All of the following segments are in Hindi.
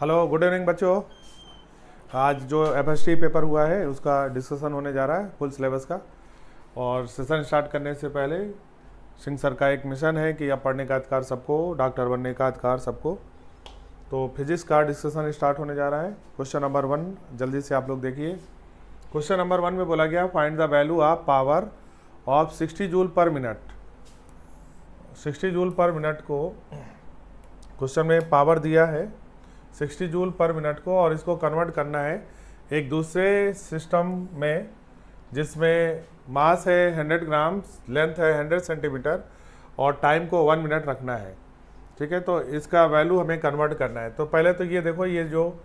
हेलो, गुड इवनिंग बच्चों। आज जो एफएसटी पेपर हुआ है उसका डिस्कशन होने जा रहा है फुल सिलेबस का। और सेशन स्टार्ट करने से पहले सिंह सर का एक मिशन है कि अब पढ़ने का अधिकार सबको, डॉक्टर बनने का अधिकार सबको। तो फिजिक्स का डिस्कशन स्टार्ट होने जा रहा है। क्वेश्चन नंबर 1 जल्दी से आप लोग देखिए। क्वेश्चन नंबर 1 में बोला गया find the value of power of 60 joule पर मिनट। 60 जूल पर मिनट को क्वेश्चन में पावर दिया है 60 जूल पर मिनट को, और इसको कन्वर्ट करना है एक दूसरे सिस्टम में जिसमें मास है 100 ग्राम, लेंथ है 100 सेंटीमीटर और टाइम को 1 मिनट रखना है। ठीक है, तो इसका वैल्यू हमें कन्वर्ट करना है। तो पहले तो ये देखो, ये जो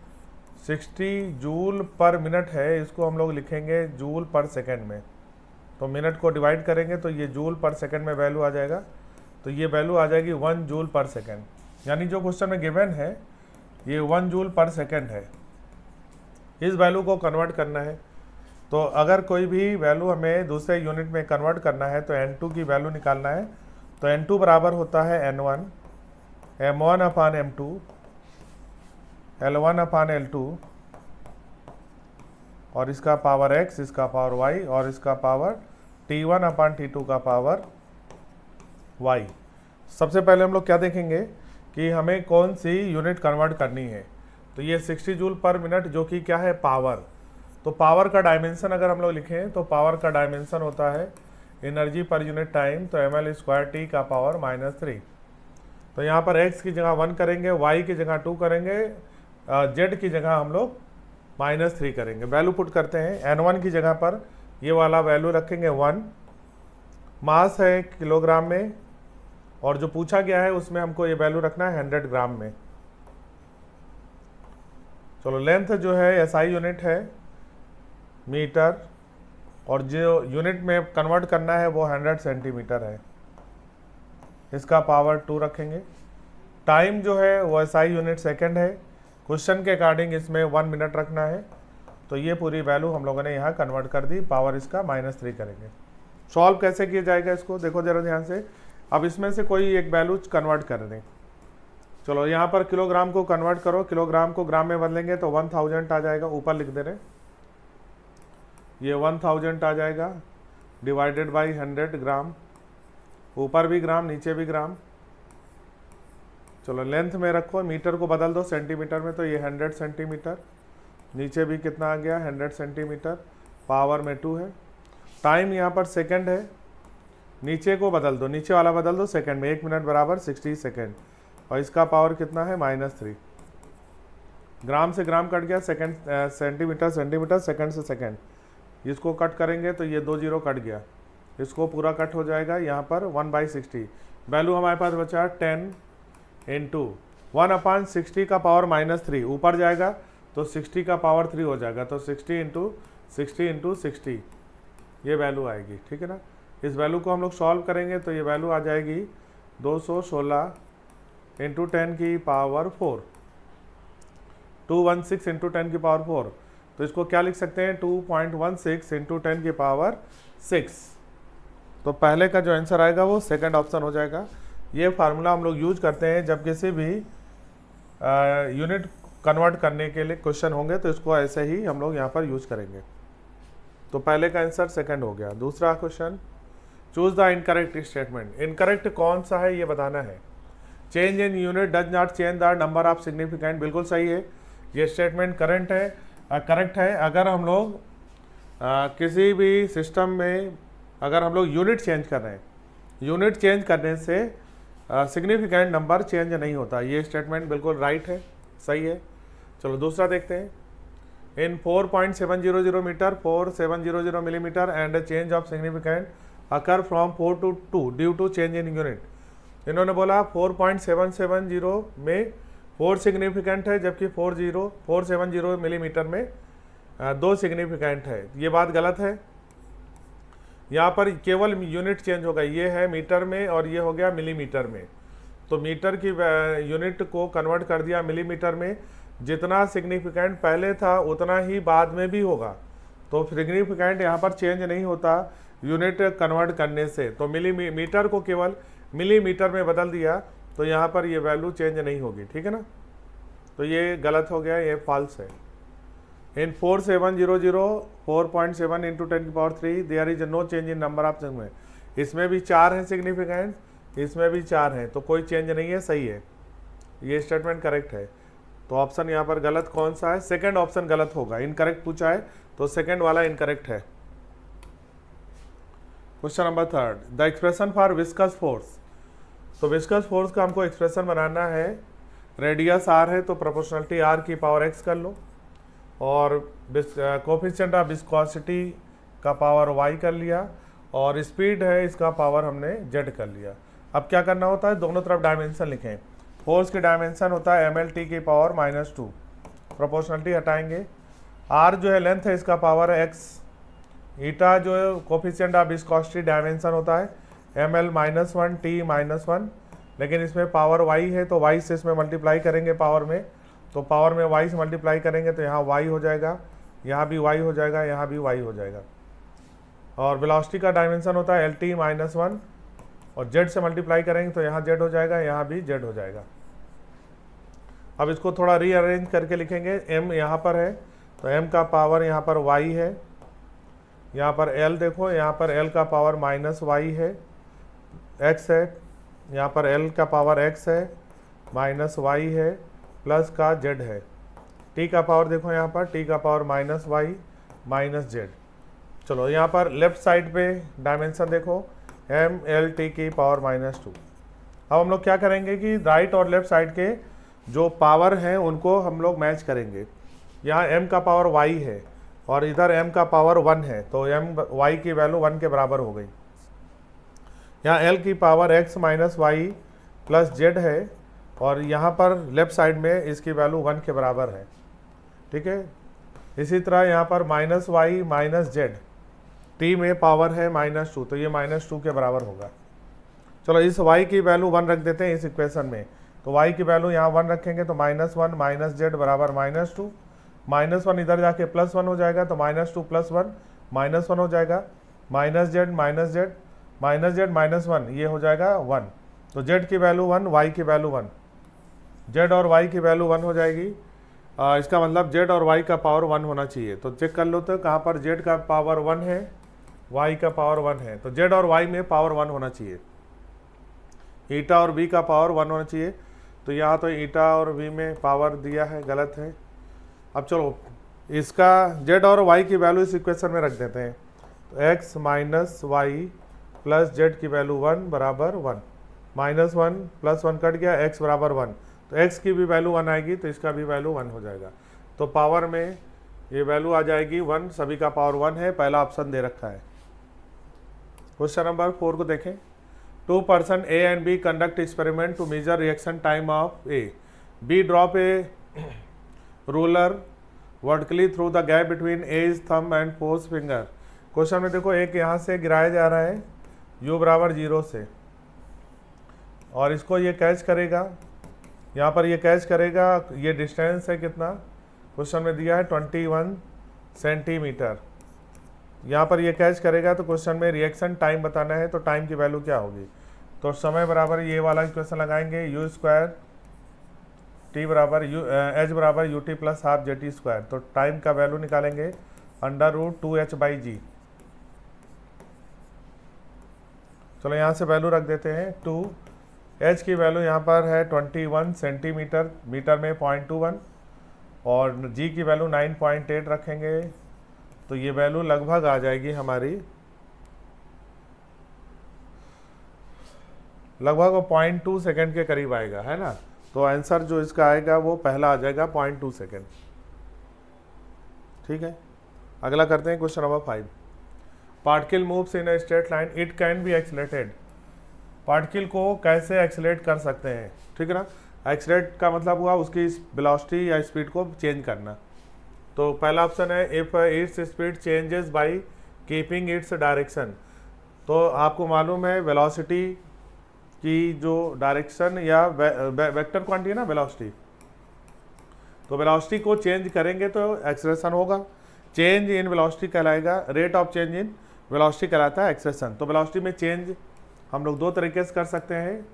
60 जूल पर मिनट है इसको हम लोग लिखेंगे जूल पर सेकेंड में। तो मिनट को डिवाइड करेंगे तो ये जूल पर सेकेंड में वैल्यू आ जाएगा। तो ये वैल्यू आ जाएगी 1 जूल पर सेकेंड, यानी जो क्वेश्चन में गिवन है ये 1 जूल पर सेकेंड है। इस वैल्यू को कन्वर्ट करना है। तो अगर कोई भी वैल्यू हमें दूसरे यूनिट में कन्वर्ट करना है तो n2 की वैल्यू निकालना है। तो n2 बराबर होता है n1, m1 अपान m2, l1 अपान l2, और इसका पावर x, इसका पावर y, और इसका पावर t1 अपान t2 का पावर y। सबसे पहले हम लोग क्या देखेंगे कि हमें कौन सी यूनिट कन्वर्ट करनी है। तो ये 60 जूल पर मिनट जो कि क्या है, पावर। तो पावर का डायमेंशन अगर हम लोग लिखें तो पावर का डायमेंशन होता है एनर्जी पर यूनिट टाइम, तो ml² t का पावर -3। तो यहाँ पर x की जगह 1 करेंगे, y की जगह 2 करेंगे, z की जगह हम लोग -3 करेंगे। वैल्यू पुट करते हैं। n1 की जगह पर ये वाला वैल्यू रखेंगे 1। मास है किलोग्राम में, और जो पूछा गया है उसमें हमको ये वैल्यू रखना है 100 ग्राम में। चलो, लेंथ जो है SI यूनिट है मीटर, और जो यूनिट में कन्वर्ट करना है वो 100 सेंटीमीटर है। इसका पावर 2 रखेंगे। टाइम जो है वो SI यूनिट सेकंड है। क्वेश्चन के अकॉर्डिंग इसमें 1 मिनट रखना है। तो ये पूरी वैल्यू हम लोगों ने यहाँ कन्वर्ट कर दी। पावर इसका -3 करेंगे। सॉल्व कैसे किया जाएगा इसको देखो जरा ध्यान से। अब इसमें से कोई एक वैल्यू कन्वर्ट कर दें। चलो, यहाँ पर किलोग्राम को कन्वर्ट करो। किलोग्राम को ग्राम में बदलेंगे तो 1000 आ जाएगा। ऊपर लिख दे रहे, ये 1000 आ जाएगा डिवाइडेड बाई 100 ग्राम। ऊपर भी ग्राम, नीचे भी ग्राम। चलो, लेंथ में रखो, मीटर को बदल दो सेंटीमीटर में, तो ये 100 सेंटीमीटर। नीचे भी कितना आ गया, 100 सेंटीमीटर। पावर में 2 है। टाइम यहाँ पर सेकंड है, नीचे को बदल दो, नीचे वाला बदल दो सेकंड में। 1 मिनट बराबर 60 सेकंड, और इसका पावर कितना है, -3। ग्राम से ग्राम कट गया, सेकंड सेंटीमीटर, सेंटीमीटर, सेकंड से सेकंड। इसको कट करेंगे तो ये 2 जीरो कट गया। इसको पूरा कट हो जाएगा यहाँ पर 1/60। वैल्यू हमारे पास बचा 10 × 1/60 का पावर -3। ऊपर जाएगा तो 60 का पावर 3 हो जाएगा। तो 60 × 60 × 60 ये वैल्यू आएगी। ठीक है ना। इस वैल्यू को हम लोग सॉल्व करेंगे तो ये वैल्यू आ जाएगी 216 × 10 की पावर 4, 216 × 10 की पावर 4। तो इसको क्या लिख सकते हैं, 2.16 × 10 की पावर 6। तो पहले का जो आंसर आएगा वो सेकंड ऑप्शन हो जाएगा। ये फार्मूला हम लोग यूज करते हैं जब किसी भी यूनिट कन्वर्ट करने के लिए क्वेश्चन होंगे, तो इसको ऐसे ही हम लोग यहाँ पर यूज करेंगे। तो पहले का आंसर सेकंड हो गया। दूसरा question, choose the incorrect statement. Incorrect कौन सा है ये बताना है। Change in unit does not change the number of significant, बिल्कुल सही है। ये स्टेटमेंट करेक्ट है। अगर हम लोग किसी भी सिस्टम में अगर हम लोग यूनिट चेंज कर रहे हैं, यूनिट चेंज करने से सिग्निफिकेंट नंबर चेंज नहीं होता। ये स्टेटमेंट बिल्कुल राइट है, सही है। चलो, दूसरा देखते हैं। In 4.700 metre, 4700 millimetre and change of significant occur from 4 to 2 due to change in unit. इन्होंने बोला 4.770 में 4 सिग्निफिकेंट है, जबकि 470 मिलीमीटर में 2 सिग्निफिकेंट है। ये बात गलत है। यहाँ पर केवल यूनिट चेंज होगा। ये है मीटर में और ये हो गया मिलीमीटर में। तो मीटर की यूनिट को कन्वर्ट कर दिया मिलीमीटर में। जितना सिग्निफिकेंट पहले था उतना ही बाद में भी होगा। तो सिग्निफिकेंट यहाँ पर चेंज नहीं होता यूनिट कन्वर्ट करने से। तो मिलीमीटर को केवल मिलीमीटर में बदल दिया तो यहाँ पर ये वैल्यू चेंज नहीं होगी। ठीक है ना। तो ये गलत हो गया, ये फॉल्स है। In 4700 4.7 into 10⁻³ there is no change in number of significant. इसमें भी 4 हैं सिग्निफिकेंट, इसमें भी 4 हैं, तो कोई चेंज नहीं है, सही है, ये स्टेटमेंट करेक्ट है। तो ऑप्शन यहाँ पर गलत कौन सा है? सेकंड ऑप्शन गलत होगा, इनकरेक्ट पूछा है तो सेकंड वाला इनकरेक्ट है। Question number 3, the expression for viscous force. तो विस्कस फोर्स का हमको एक्सप्रेशन बनाना है, रेडियस r है तो प्रोपोर्शनलिटी r की पावर x कर लो, और कोफिशिएंट ऑफ विस्कोसिटी का पावर y कर लिया, और स्पीड है इसका पावर हमने z कर लिया। अब क्या करना होता है, दोनों तरफ डायमेंशन लिखें। फोर्स की डायमेंशन होता है mlt की पावर -2, प्रोपोर्शनलिटी हटाएंगे, r जो है लेंथ है इसका पावर है x, ईटा जो है कोफिशिएंट ऑफ विस्कोसिटी डायमेंशन होता है ml -1 t -1, लेकिन इसमें पावर y है तो y से इसमें मल्टीप्लाई करेंगे पावर में, तो पावर में y से मल्टीप्लाई करेंगे तो यहाँ y हो जाएगा, यहाँ भी y हो जाएगा, यहाँ भी y हो जाएगा। और वेलोसिटी का डायमेंशन होता है lt -1, और z से मल्टीप्लाई करेंगे तो यहाँ z हो जाएगा, यहाँ भी z हो जाएगा। अब इसको थोड़ा रीअरेंज करके लिखेंगे, m यहाँ पर है तो m का पावर यहाँ पर y है, यहाँ पर l देखो, यहाँ पर l का पावर -y है, x है, यहाँ पर l का पावर x है, -y है, प्लस का z है, t का पावर देखो यहाँ पर t का पावर -y -z। चलो यहाँ पर लेफ्ट साइड पे डायमेंशन देखो m l t की पावर -2। अब हम लोग क्या करेंगे कि राइट और लेफ्ट साइड के जो पावर हैं उनको हम लोग मैच करेंगे। यहाँ m का पावर y है और इधर m का पावर 1 है, तो y की वैल्यू 1 के बराबर हो गई। यहाँ l की power x -y plus z है, और यहाँ पर लेफ्ट साइड में इसकी वैल्यू 1 के बराबर है, ठीक है। इसी तरह यहाँ पर -y -z, t में पावर है -2, तो ये -2 के बराबर होगा। चलो इस y की वैल्यू 1 रख देते हैं इस इक्वेशन में, तो y की वैल्यू यहाँ 1 रखेंगे तो -1 -z बराबर -2, -1 इधर जाके +1 हो जाएगा, तो -2 + 1 -1 हो जाएगा, -z -1 ये हो जाएगा 1, तो z की वैल्यू 1, y की वैल्यू 1, z और y की वैल्यू 1 हो जाएगी। इसका मतलब z और y का पावर 1 होना चाहिए, तो चेक कर लो तो कहाँ पर z का पावर 1 है, y का पावर 1 है, तो z और y में पावर 1 होना चाहिए, ईटा और v का पावर 1 होना चाहिए, तो यहाँ तो ईटा और v में पावर दिया है, गलत है। अब चलो इसका z और y की वैल्यू इस इक्वेशन में रख देते हैं, तो x -y प्लस z की वैल्यू 1 बराबर 1, -1 + 1 कट गया, x बराबर 1, तो x की भी वैल्यू 1 आएगी तो इसका भी वैल्यू 1 हो जाएगा, तो पावर में ये वैल्यू आ जाएगी 1, सभी का पावर 1 है, पहला ऑप्शन दे रखा है। क्वेश्चन नंबर 4 को देखें, 2 person A and B conduct experiment to measure reaction time of A. B drop a ruler vertically through the gap between A's thumb and fourth finger. Question में देखो एक यहाँ से गिराया जा रहा है u बराबर 0 से, और इसको ये कैच करेगा, यहाँ पर ये कैच करेगा, ये डिस्टेंस है कितना, क्वेश्चन में दिया है 21 सेंटीमीटर, यहाँ पर ये कैच करेगा, तो क्वेश्चन में रिएक्शन टाइम बताना है, तो टाइम की वैल्यू क्या होगी, तो समय बराबर ये वाला इक्वेशन लगाएंगे, u² t बराबर h बराबर ut + ½ zt², तो टाइम का वैल्यू निकालेंगे √2h/g। चलो यहाँ से वैल्यू रख देते हैं 2, h की वैल्यू यहाँ पर है 21 सेंटीमीटर, मीटर में 0.21, और g की वैल्यू 9.8 रखेंगे, तो ये वैल्यू लगभग आ जाएगी हमारी, लगभग 0.2 सेकेंड के करीब आएगा, है ना, तो आंसर जो इसका आएगा वो पहला आ जाएगा 0.2 सेकेंड, ठीक है। अगला करते हैं question number 5, particle moves in a straight line, it can be accelerated. Particle को कैसे एक्सीलरेट कर सकते हैं, ठीक है ना, एक्सीलरेट का मतलब हुआ उसकी वेलोसिटी या स्पीड को चेंज करना, तो पहला ऑप्शन है if its speed changes by keeping its direction. तो आपको मालूम है वेलोसिटी की जो डायरेक्शन या वेक्टर क्वांटिटी है ना वेलोसिटी, तो वेलोसिटी को चेंज करेंगे तो एक्सेलरेशन होगा, चेंज इन वेलोसिटी कहलाएगा, rate of change in velocity कहलाता है एक्सेलरेशन। तो वेलोसिटी में चेंज हम लोग दो तरीके से कर सकते हैं,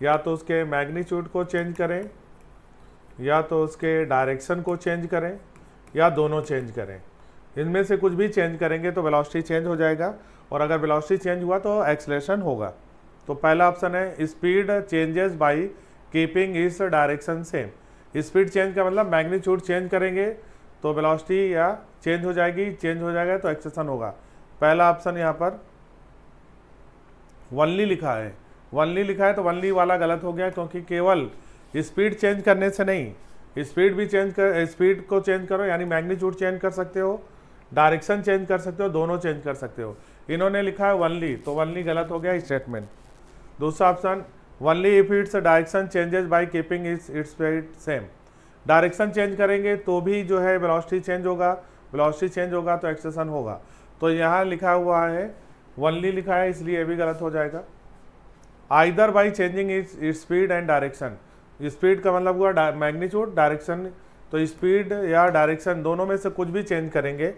या तो उसके मैग्नीट्यूड को चेंज करें या तो उसके डायरेक्शन को चेंज करें या दोनों चेंज करें। इनमें से कुछ भी चेंज करेंगे तो वेलोसिटी चेंज हो जाएगा, और अगर वेलोसिटी चेंज हुआ तो एक्सेलरेशन होगा। तो पहला ऑप्शन है speed changes by keeping its direction same. Speed change का मतलब मैग्नीट्यूड चेंज करेंगे तो वेलोसिटी या चेंज हो जाएगी, चेंज हो जाएगा तो एक्सेलरेशन होगा। पहला ऑप्शन यहाँ पर वनली लिखा है, वनली लिखा है तो वनली वाला गलत हो गया, क्योंकि केवल स्पीड चेंज करने से नहीं, स्पीड भी चेंज कर, स्पीड को चेंज करो यानी मैग्नीट्यूड चेंज कर सकते हो, डायरेक्शन चेंज कर सकते हो, दोनों चेंज कर सकते हो। इन्होंने लिखा है वनली, तो वनली गलत हो गया स्टेटमेंट। दूसरा option only if its direction changes by keeping its speed same. Direction change करेंगे तो भी जो है वेलोसिटी चेंज होगा, वेलोसिटी चेंज होगा तो एक्सेलरेशन होगा। तो यहाँ लिखा हुआ है वनली लिखा है, इसलिए ये भी गलत हो जाएगा। Either by changing its speed and direction, speed का मतलब हुआ मैग्नीट्यूड, डायरेक्शन, तो स्पीड या डायरेक्शन दोनों में से कुछ भी चेंज करेंगे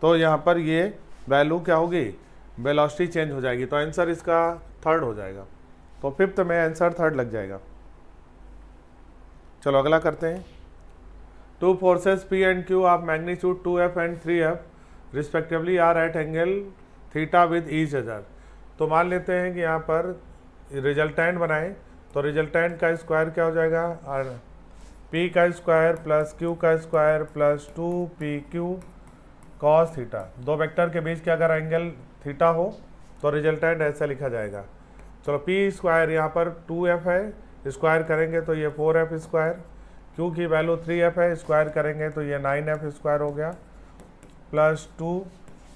तो यहाँ पर ये वैल्यू क्या होगी, वेलोसिटी चेंज हो जाएगी। तो आंसर इसका थर्ड हो जाएगा। तो फिफ्थ में आंसर थर्ड लग जाएगा। चलो अगला करते हैं। Two forces P and Q of magnitude 2F and 3F respectively are at angle theta with each other. तो मान लेते हैं कि यहाँ पर रिजल्टेंट बनाएं, तो रिजल्टेंट का स्क्वायर क्या हो जाएगा, और P का स्क्वायर प्लस Q का square plus 2PQ cos theta. दो वेक्टर के बीच के अगर एंगल थीटा हो तो रिजल्टेंट ऐसा लिखा जाएगा। चलो P स्क्वायर यहाँ पर 2F है, स्क्वायर करेंगे तो ये 4F स्क्वायर, Q की वैल्यू 3F है, स्क्वायर करेंगे तो ये 9F स्क्वायर हो गया, प्लस 2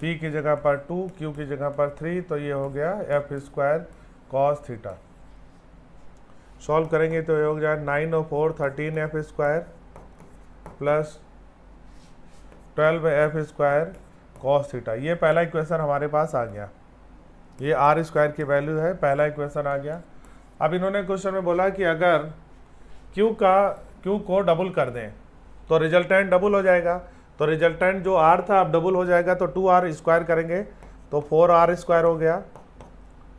P की जगह पर 2, Q की जगह पर 3, तो ये हो गया F square cos theta. Solve करेंगे तो ये हो जाए 9 और 4 13F square plus 12F square cos theta. ये पहला इक्वेशन हमारे पास आ गया, ये आर स्क्वायर की वैल्यू है, पहला इक्वेशन आ गया। अब इन्होंने क्वेश्चन में बोला कि अगर Q को डबल कर दें तो रिजल्टेंट डबल हो जाएगा, तो रिजल्टेंट जो R था अब डबल हो जाएगा, तो 2R स्क्वायर करेंगे तो 4R स्क्वायर हो गया,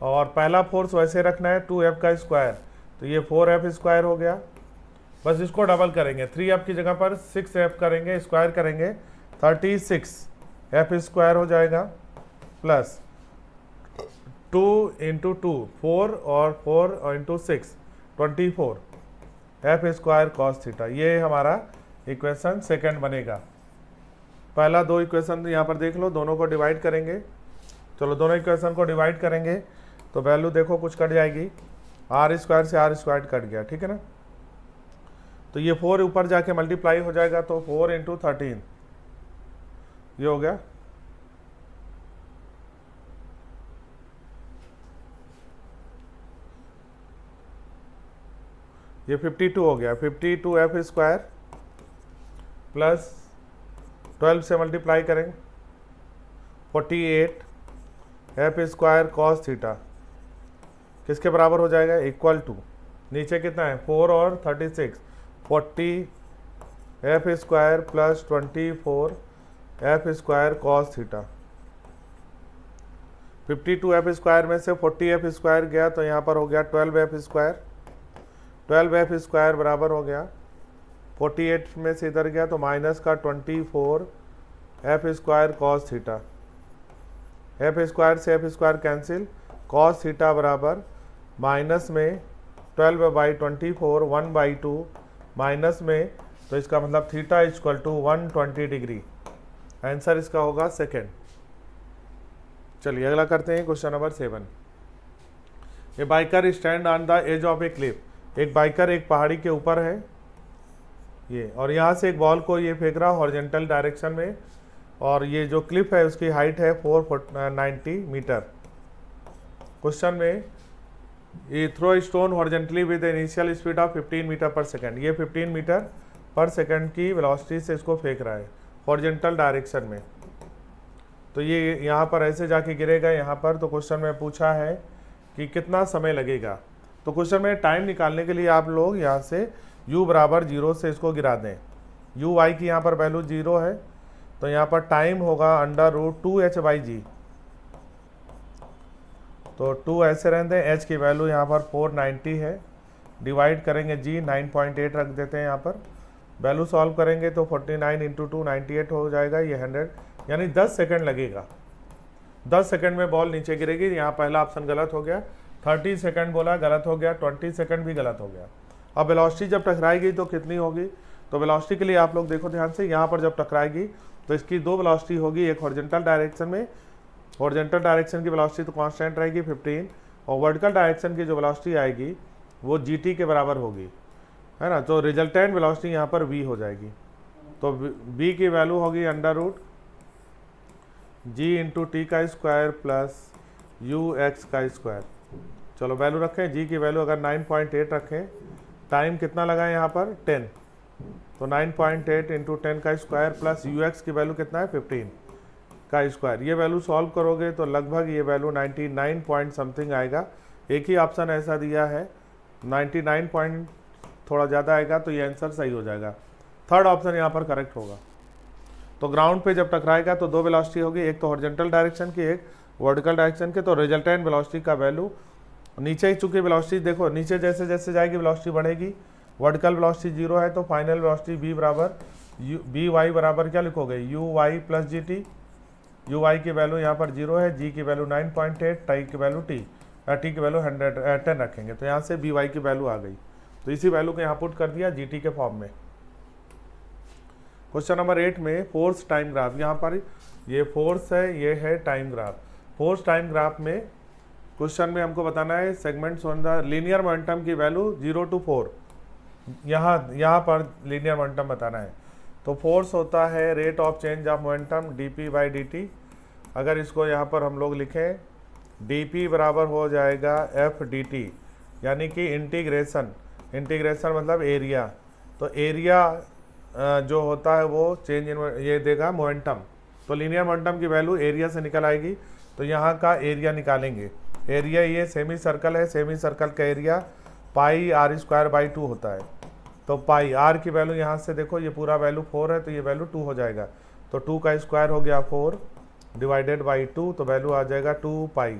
और पहला फोर्स वैसे रखना है 2F का स्क्वायर, तो ये 4F स्क्वायर हो गया। बस इसको डबल करेंगे, 3F की जगह पर 6F करेंगे, स्क्वायर करेंगे 36F स्क्वायर हो जाएगा, प्लस 2 इंटू 2 4 और 4 और into 6 24F square cos theta. ये हमारा इक्वेशन सेकंड बनेगा। पहला दो इक्वेशन यहाँ पर देख लो, दोनों को डिवाइड करेंगे। चलो दोनों इक्वेशन को डिवाइड करेंगे तो वैल्यू देखो कुछ कट जाएगी, आर स्क्वायर से आर स्क्वायर कट गया, ठीक है ना। तो ये 4 ऊपर जाके मल्टीप्लाई हो जाएगा, तो 4 इंटू 13 ये हो गया, ये 52 हो गया, 52F स्क्वायर प्लस 12 से मल्टीप्लाई करेंगे 48F स्क्वायर कॉस थीटा किसके बराबर हो जाएगा, इक्वल टू, नीचे कितना है 4 और 36, 40F square plus 24F square cos theta. 52F square में से 40F स्क्वायर गया तो यहाँ पर हो गया 12F स्क्वायर, 12F स्क्वायर बराबर हो गया 48 में से इधर गया तो माइनस का 24F square cos theta. F square से F square cancel, cos theta बराबर माइनस में 12/24 1/2 माइनस में, तो इसका मतलब theta equal to 120 degree. Answer इसका होगा सेकेंड। चलिए अगला करते हैं question number 7। A biker stand on the edge of a cliff. एक बाइकर एक पहाड़ी के ऊपर है ये, और यहाँ से एक बॉल को ये फेंक रहा हॉरिजॉन्टल डायरेक्शन में, और ये जो क्लिफ है उसकी हाइट है 490 मीटर। क्वेश्चन में ये throw stone horizontally with initial speed of 15 metre पर सेकंड। ये 15 मीटर पर सेकंड की वेलोसिटी से इसको फेंक रहा है हॉरिजॉन्टल डायरेक्शन में। तो ये यहाँ पर ऐसे जाके गिरेगा यहाँ पर। तो क्वेश्चन में पूछा है कि कितना समय लगेगा। तो क्वेश्चन में टाइम निकालने के लिए आप लोग यहाँ से u बराबर 0 से इसको गिरा दें। u y की यहाँ पर वैल्यू 0 है, तो यहाँ पर टाइम होगा √2h/g। तो 2 ऐसे रहने दें, h की वैल्यू यहाँ पर 490 है, डिवाइड करेंगे g 9.8 रख देते हैं यहाँ पर, वैल्यू सॉल्व करेंगे तो 49 इंटू 2 98 हो जाएगा, ये 100, यानी 10 सेकंड लगेगा। 10 सेकंड में बॉल नीचे गिरेगी। यहाँ पहला ऑप्शन गलत हो गया। 30 सेकंड बोला, गलत हो गया। 20 सेकंड भी गलत हो गया। अब वेलोसिटी जब टकराएगी तो कितनी होगी, तो वेलोसिटी के लिए आप लोग देखो ध्यान से, यहाँ पर जब टकराएगी तो इसकी दो वेलोसिटी होगी, एक हॉरिजॉन्टल डायरेक्शन में, हॉरिजॉन्टल डायरेक्शन की वेलोसिटी तो कांस्टेंट रहेगी 15, और वर्टिकल डायरेक्शन की जो वेलोसिटी आएगी वो gt के बराबर होगी, है ना। तो रिजल्टेंट वेलोसिटी यहाँ पर v हो जाएगी। तो v की वैल्यू होगी under root g into t का स्क्वायर प्लस ux का स्क्वायर। चलो वैल्यू रखें, g की वैल्यू अगर 9.8 रखें, टाइम कितना लगा है यहाँ पर 10, तो 9.8 इंटू 10 का स्क्वायर प्लस ux की वैल्यू कितना है 15 का स्क्वायर। ये वैल्यू सॉल्व करोगे तो लगभग ये वैल्यू 99 पॉइंट समथिंग आएगा। एक ही ऑप्शन ऐसा दिया है 99 पॉइंट, थोड़ा ज़्यादा आएगा तो ये आंसर सही हो जाएगा। थर्ड ऑप्शन यहाँ पर करेक्ट होगा। तो ग्राउंड पे जब टकराएगा तो दो वेलोसिटी होगी, एक तो हॉरिजॉन्टल डायरेक्शन की, एक वर्टिकल डायरेक्शन की। तो रिजल्टेंट वेलोसिटी का वैल्यू नीचे ही, चूंकि वेलोसिटी देखो नीचे जैसे जैसे जाएगी वेलोसिटी बढ़ेगी, वर्टिकल वेलोसिटी 0 है तो फाइनल वेलोसिटी v बराबर बी वाई बराबर क्या लिखोगे you Y plus G T. You Y की वैल्यू यहाँ पर 0 है, जी की वैल्यू 9.8, टाई की वैल्यू टी की वैल्यू 10 रखेंगे तो यहाँ से बी वाई की वैल्यू आ गई। तो इसी वैल्यू को यहाँ पुट कर दिया जी टी के फॉर्म में। क्वेश्चन नंबर 8 में फोर्स टाइम ग्राफ, यहाँ पर ये फोर्स है, ये है time graph. Force time graph में क्वेश्चन में हमको बताना है segments on the linear momentum की वैल्यू 0 to 4, यहाँ पर लीनियर मोमेंटम बताना है। तो फोर्स होता है rate of change of momentum dp by dt। अगर इसको यहाँ पर हम लोग लिखें dp बराबर हो जाएगा f dt, यानी कि इंटीग्रेशन मतलब एरिया। तो एरिया जो होता है वो चेंज इन ये देगा मोमेंटम। तो लीनियर मोमेंटम की वैल्यू एरिया से निकल आएगी। तो यहाँ का एरिया निकालेंगे। एरिया ये सेमी सर्कल है, सेमी सर्कल का area pi r square by 2 होता है। तो पाई r की वैल्यू यहाँ से देखो, ये पूरा वैल्यू 4 है तो ये वैल्यू 2 हो जाएगा। तो 2 का स्क्वायर हो गया 4 डिवाइडेड बाई 2, तो वैल्यू आ जाएगा 2 पाई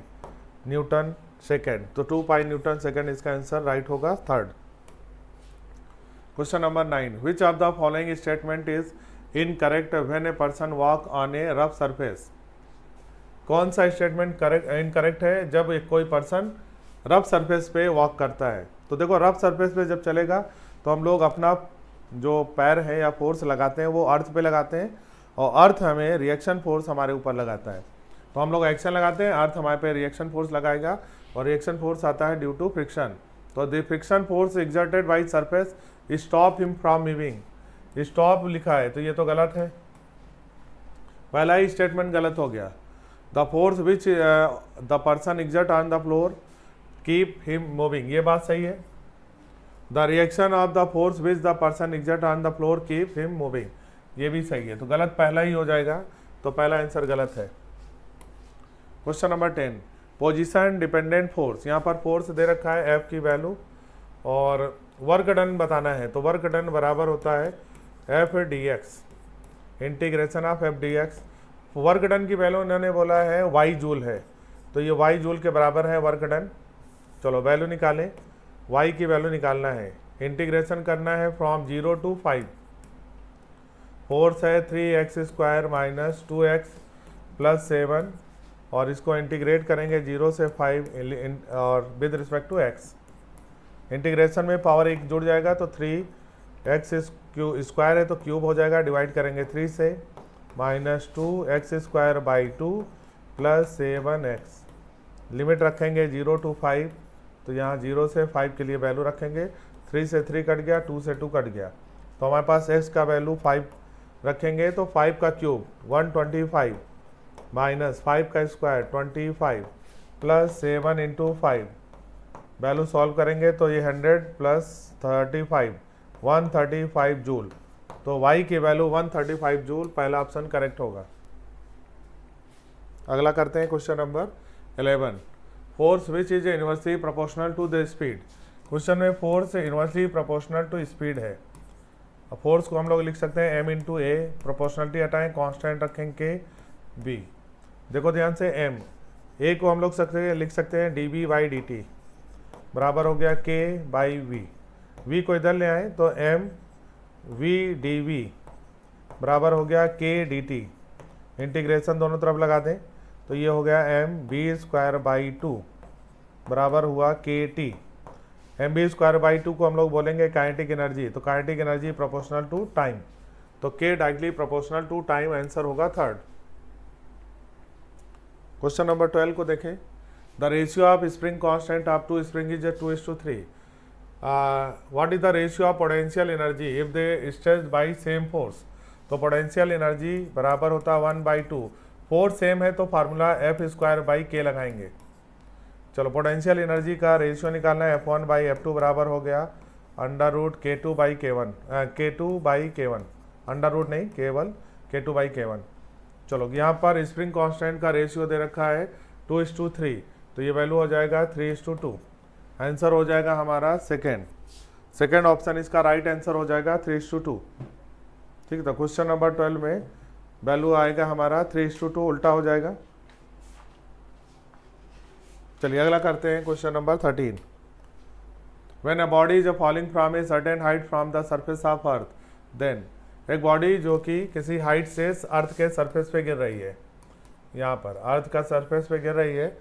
न्यूटन सेकेंड। तो 2 पाई न्यूटन सेकेंड इसका आंसर राइट होगा third. Question number 9, which of the following statement is incorrect when a person walk on A rough surface. कौन सा स्टेटमेंट इनकरेक्ट है जब कोई पर्सन रफ सरफेस पे वॉक करता है। तो देखो रफ सरफेस पे जब चलेगा तो हम लोग अपना जो पैर है या फोर्स लगाते हैं वो अर्थ पे लगाते हैं, और अर्थ हमें रिएक्शन फोर्स हमारे ऊपर लगाता है। तो हम लोग एक्शन लगाते हैं, अर्थ हमारे पे रिएक्शन फोर्स लगाएगा, और रिएक्शन फोर्स आता है ड्यू टू फ्रिक्शन। तो the friction force exerted by surface stop him from moving. Stop लिखा है तो ये तो गलत है, पहला ही स्टेटमेंट गलत हो गया। The force which the person exert on the floor keep him moving, ये बात सही है। The reaction of the force which the person exert on the floor keep him moving, ये भी सही है। तो गलत पहला ही हो जाएगा, तो पहला आंसर गलत है। Question number 10, position dependent force. यहाँ पर फोर्स दे रखा है F की वैल्यू, और वर्क डन बताना है। तो वर्क डन बराबर होता है F dx, integration of F dx। Work done की वैल्यू उन्होंने बोला है y जूल है, तो ये y जूल के बराबर है वर्क डन। चलो वैल्यू निकालें, y की वैल्यू निकालना है, इंटीग्रेशन करना है फ्रॉम 0 to 5। फोर्स है 3x square minus 2x plus 7, और इसको इंटीग्रेट करेंगे 0 से 5 और with respect to x। Integration में पावर 1 जुड़ जाएगा तो 3x स्क्वायर है तो क्यूब हो जाएगा, डिवाइड करेंगे 3 से, minus 2x square by 2 plus 7x। Limit रखेंगे 0 to 5, तो यहाँ 0 से 5 के लिए वैल्यू रखेंगे। 3 से 3 कट गया, 2 से 2 कट गया, तो हमारे पास x का वैल्यू 5 रखेंगे। तो 5 का क्यूब 125 माइनस 5 का square 25 plus 7 into 5, value solve करेंगे तो ये 100 प्लस 35 135 जूल। तो y की वैल्यू 135 जूल, पहला ऑप्शन करेक्ट होगा। अगला करते हैं question number 11, force which is inversely proportional to the speed. Question में force inversely proportional to speed है। फोर्स को हम लोग लिख सकते हैं m इंटू ए, प्रोपोर्शनलिटी हटाएं, कांस्टेंट रखें k b। देखो ध्यान से m, a को हम लोग लिख सकते हैं db बाई dt बराबर हो गया k बाई v। v को इधर ले आए तो m वी डी वी बराबर हो गया के डी टी, इंटीग्रेशन दोनों तरफ लगा दें तो ये हो गया m b square by two बराबर हुआ k t. M b square by two को हम लोग बोलेंगे काइनेटिक एनर्जी, तो kinetic energy proportional to time, तो k directly proportional to time, answer होगा थर्ड। क्वेश्चन नंबर 12 को देखें। The ratio of spring constant up to spring is 2:3। What is the ratio of potential energy if they stretched by same force. तो पोटेंशियल एनर्जी बराबर होता है 1/2, फोर्स सेम है तो फार्मूला एफ स्क्वायर बाई के लगाएंगे। चलो पोटेंशियल एनर्जी का रेशियो निकालना है, F1/F2 बराबर हो गया √K2/K1, K2/K1, अंडर रूट नहीं, केवल K2/K1। चलो यहाँ पर स्प्रिंग कांस्टेंट का रेशियो दे रखा है 2:3, तो ये वैल्यू हो जाएगा 3:2, आंसर हो जाएगा हमारा सेकेंड ऑप्शन इसका राइट आंसर हो जाएगा 3:2। ठीक है, तो क्वेश्चन नंबर 12 में वैल्यू आएगा हमारा 3:2, उल्टा हो जाएगा। चलिए अगला करते हैं question number 13। When a body is falling from a certain height from the surface of earth, then एक बॉडी जो कि किसी हाइट से अर्थ के सरफेस पे गिर रही है, यहाँ पर अर्थ का सरफेस पे गिर रही है,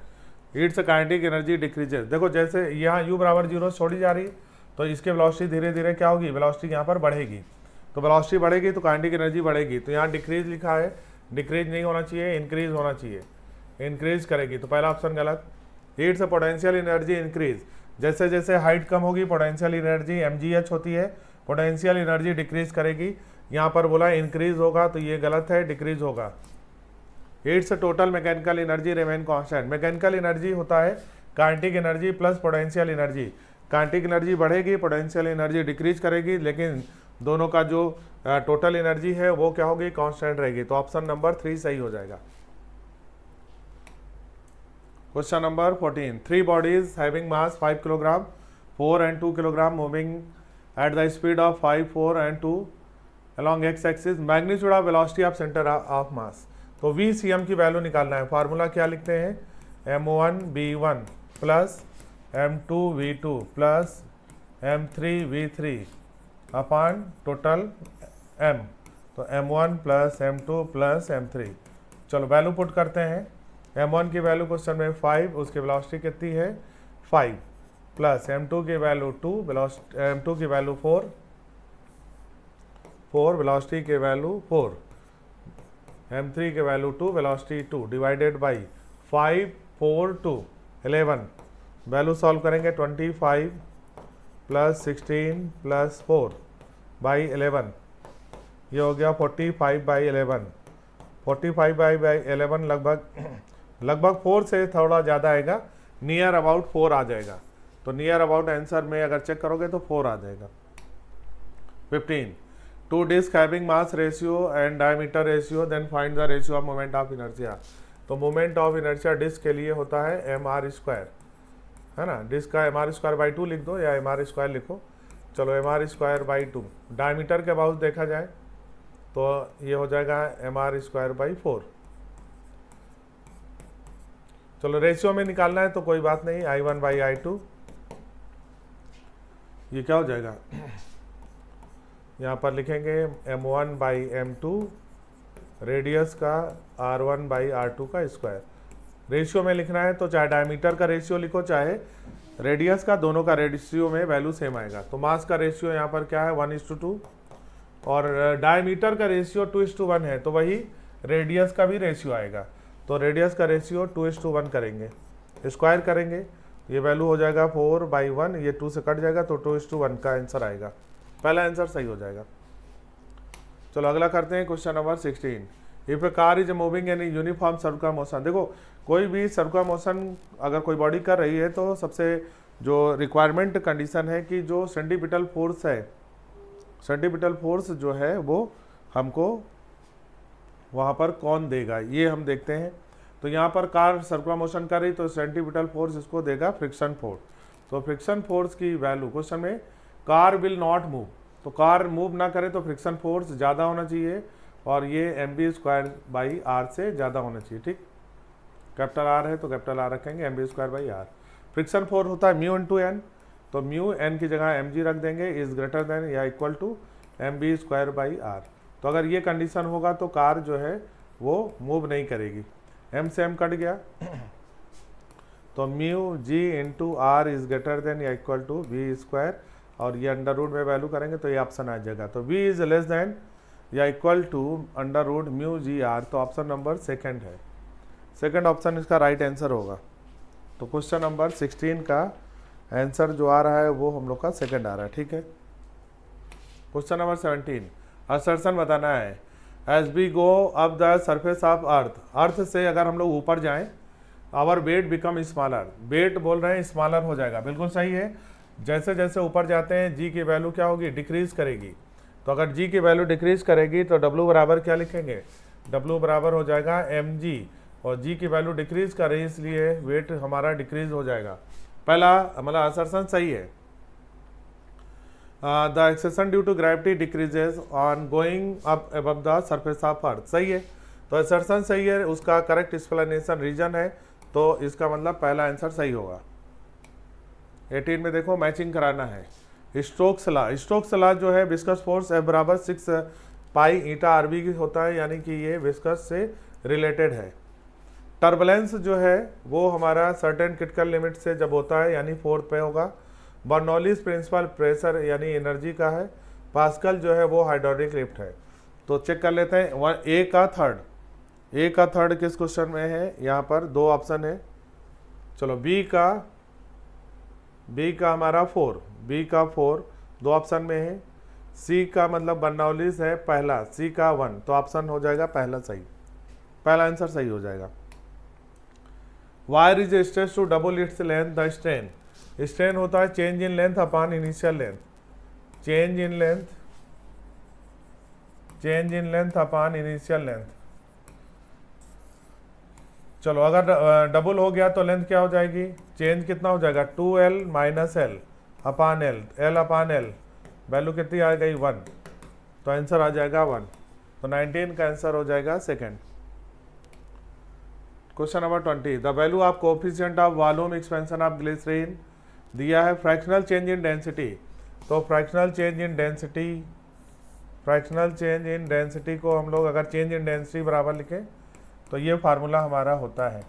इट्स काइनेटिक एनर्जी डिक्रीजेस। देखो जैसे यहाँ u बराबर 0 छोड़ी जा रही, तो इसके वेलोसिटी धीरे धीरे क्या होगी, वेलोसिटी यहाँ पर बढ़ेगी, तो वेलोसिटी बढ़ेगी तो काइनेटिक एनर्जी बढ़ेगी। तो यहाँ डिक्रीज लिखा है, डिक्रीज नहीं होना चाहिए, इंक्रीज होना चाहिए, इंक्रीज करेगी, तो पहला ऑप्शन गलत। इट्स पोटेंशियल एनर्जी इंक्रीज, जैसे जैसे हाइट कम होगी पोटेंशियल एनर्जी mgh होती है, पोटेंशियल एनर्जी डिक्रीज करेगी, यहाँ पर बोला इंक्रीज होगा तो ये गलत है, डिक्रीज होगा। It's total mechanical energy remain constant, mechanical energy होता है kinetic energy plus potential energy, kinetic energy बढ़ेगी, पोटेंशियल एनर्जी डिक्रीज करेगी, लेकिन दोनों का जो टोटल एनर्जी है वो क्या होगी, कांस्टेंट रहेगी, तो ऑप्शन नंबर 3 सही हो जाएगा। Question number 14। 3 bodies having mass 5 kilogram, 4 and 2 kilogram moving at the speed of 5, 4 and 2 along x axis, magnitude of velocity of centre of mass. तो VCM की वैल्यू निकालना है, फार्मूला क्या लिखते हैं, M1V1 plus M2V2 plus M3V3 upon total M, तो M1 plus M2 plus M3। चलो वैल्यू पुट करते हैं, M1 की वैल्यू क्वेश्चन में 5, उसकी वेलोसिटी कितनी है 5, प्लस M2 की वैल्यू 2, M2 की वैल्यू 4, वेलोसिटी की वैल्यू 4, M3 की value 2, velocity 2, divided by 5, 4, 2, 11। Value solve करेंगे 25 प्लस 16 प्लस 4 बाई 11, ये हो गया 45/11। 45/11 लगभग 4 से थोड़ा ज़्यादा आएगा, नियर अबाउट 4 आ जाएगा, तो नियर अबाउट आंसर में अगर चेक करोगे तो 4 आ जाएगा। 15 2 disc having mass ratio and diameter ratio, then find the ratio of moment of inertia. तो मोमेंट ऑफ इनर्शिया डिस्क के लिए होता है mr², है ना, डिस्क का mr²/2 लिख दो या mr² लिखो, चलो mr²/2। डायमीटर के बाउस देखा जाए तो ये हो जाएगा mr²/4। चलो रेशियो में निकालना है तो कोई बात नहीं, I1/I2, ये क्या हो जाएगा, यहाँ पर लिखेंगे M1/M2 रेडियस का R1/R2 का स्क्वायर। रेशियो में लिखना है तो चाहे डायमीटर का रेशियो लिखो चाहे रेडियस का, दोनों का रेशियो में वैल्यू सेम आएगा। तो मास का रेशियो यहाँ पर क्या है 1:2, और डायमीटर का रेशियो 2:1 है, तो वही रेडियस का भी रेशियो आएगा, तो रेडियस का रेशियो 2:1 करेंगे, स्क्वायर करेंगे, ये वैल्यू हो जाएगा 4/1, ये 2 से कट जाएगा तो 2:1 का आंसर आएगा, पहला आंसर सही हो जाएगा। चलो अगला करते हैं question number 16। If A car is moving in uniform circular motion, देखो कोई भी सर्कुलर मोशन अगर कोई बॉडी कर रही है तो सबसे जो रिक्वायरमेंट कंडीशन है कि जो सेंटीपिटल फोर्स है, सेंटीपिटल फोर्स जो है वो हमको वहाँ पर कौन देगा, ये हम देखते हैं। तो यहाँ पर कार सर्कुलर मोशन कर रही तो सेंटीपिटल फोर्स इसको देगा फ्रिक्शन फोर्स। तो फ्रिक्शन फोर्स की वैल्यू क्वेश्चन में कार विल नॉट मूव, तो कार मूव ना करे तो फ्रिक्शन फोर्स ज़्यादा होना चाहिए, और ये mv²/r से ज़्यादा होना चाहिए, ठीक। कैपिटल R है तो कैपिटल R रखेंगे, mv²/r। फ्रिक्शन फोर्स होता है μ × n, तो μ n की जगह mg रख देंगे, इज ग्रेटर देन या इक्वल टू mv²/r। तो अगर ये कंडीशन होगा तो कार जो है वो मूव नहीं करेगी। m से m कट गया तो mu g into r is greater than या इक्वल टू v², और ये अंडर रूट में वैल्यू करेंगे तो ये ऑप्शन आ जाएगा। तो v इज लेस देन या equal to under root mu g r, तो ऑप्शन नंबर सेकंड है। सेकंड ऑप्शन इसका राइट आंसर होगा। तो क्वेश्चन नंबर 16 का आंसर जो आ रहा है वो हम लोग का सेकंड आ रहा है, ठीक है। क्वेश्चन नंबर 17, असर्शन बताना है। As we go up the surface of earth, earth से अगर हम लोग ऊपर जाएं, our weight become smaller, weight बोल रहे हैं स्मॉलर हो जाएगा, बिल्कुल सही है। जैसे जैसे ऊपर जाते हैं जी की वैल्यू क्या होगी, डिक्रीज करेगी। तो अगर जी की वैल्यू डिक्रीज करेगी तो डब्ल्यू बराबर क्या लिखेंगे, डब्ल्यू बराबर हो जाएगा एम जी, और जी की वैल्यू डिक्रीज कर रही है इसलिए वेट हमारा डिक्रीज हो जाएगा। पहला मतलब असर्शन सही है। The acceleration due to gravity decreases on going up above the surface of earth, सही है। तो असर्शन सही है, उसका करेक्ट एक्सप्लेनेशन रीजन है, तो इसका मतलब पहला आंसर सही होगा। 18 में देखो मैचिंग कराना है। स्टोक्स लॉ, स्टोक्स लॉ जो है विस्कस फोर्स F बराबर 6 पाई ईटा आरबी की होता है, यानी कि ये विस्कस से रिलेटेड है। टर्बुलेंस जो है वो हमारा सर्टेन क्रिटिकल लिमिट से जब होता है यानी 4 पे होगा। बर्नौलीज प्रिंसिपल प्रेशर यानी एनर्जी का है। पास्कल जो है वो हाइड्रोलिक लिफ्ट है। तो चेक कर लेते हैं ए का थर्ड किस क्वेश्चन में है, यहाँ पर दो ऑप्शन है। चलो बी का हमारा 4, बी का 4 दो ऑप्शन में है। सी का मतलब बर्नौलीज है पहला, सी का 1, तो ऑप्शन हो जाएगा पहला सही, पहला आंसर सही हो जाएगा। Wire is stretch to double its length the strain, strain होता है change in length upon initial length, change in length upon initial length. चलो अगर डबल हो गया तो लेंथ क्या हो जाएगी, चेंज कितना हो जाएगा 2l minus L upon L, L upon L, value कितनी आ गई 1, तो आंसर आ जाएगा 1। तो 19 का आंसर हो जाएगा second. Question number 20, the value of coefficient of volume expansion of glycerine दिया है। फ्रैक्शनल चेंज इन डेंसिटी, तो फ्रैक्शनल चेंज इन डेंसिटी को हम लोग अगर चेंज इन डेंसिटी बराबर लिखें तो ये फार्मूला हमारा होता है।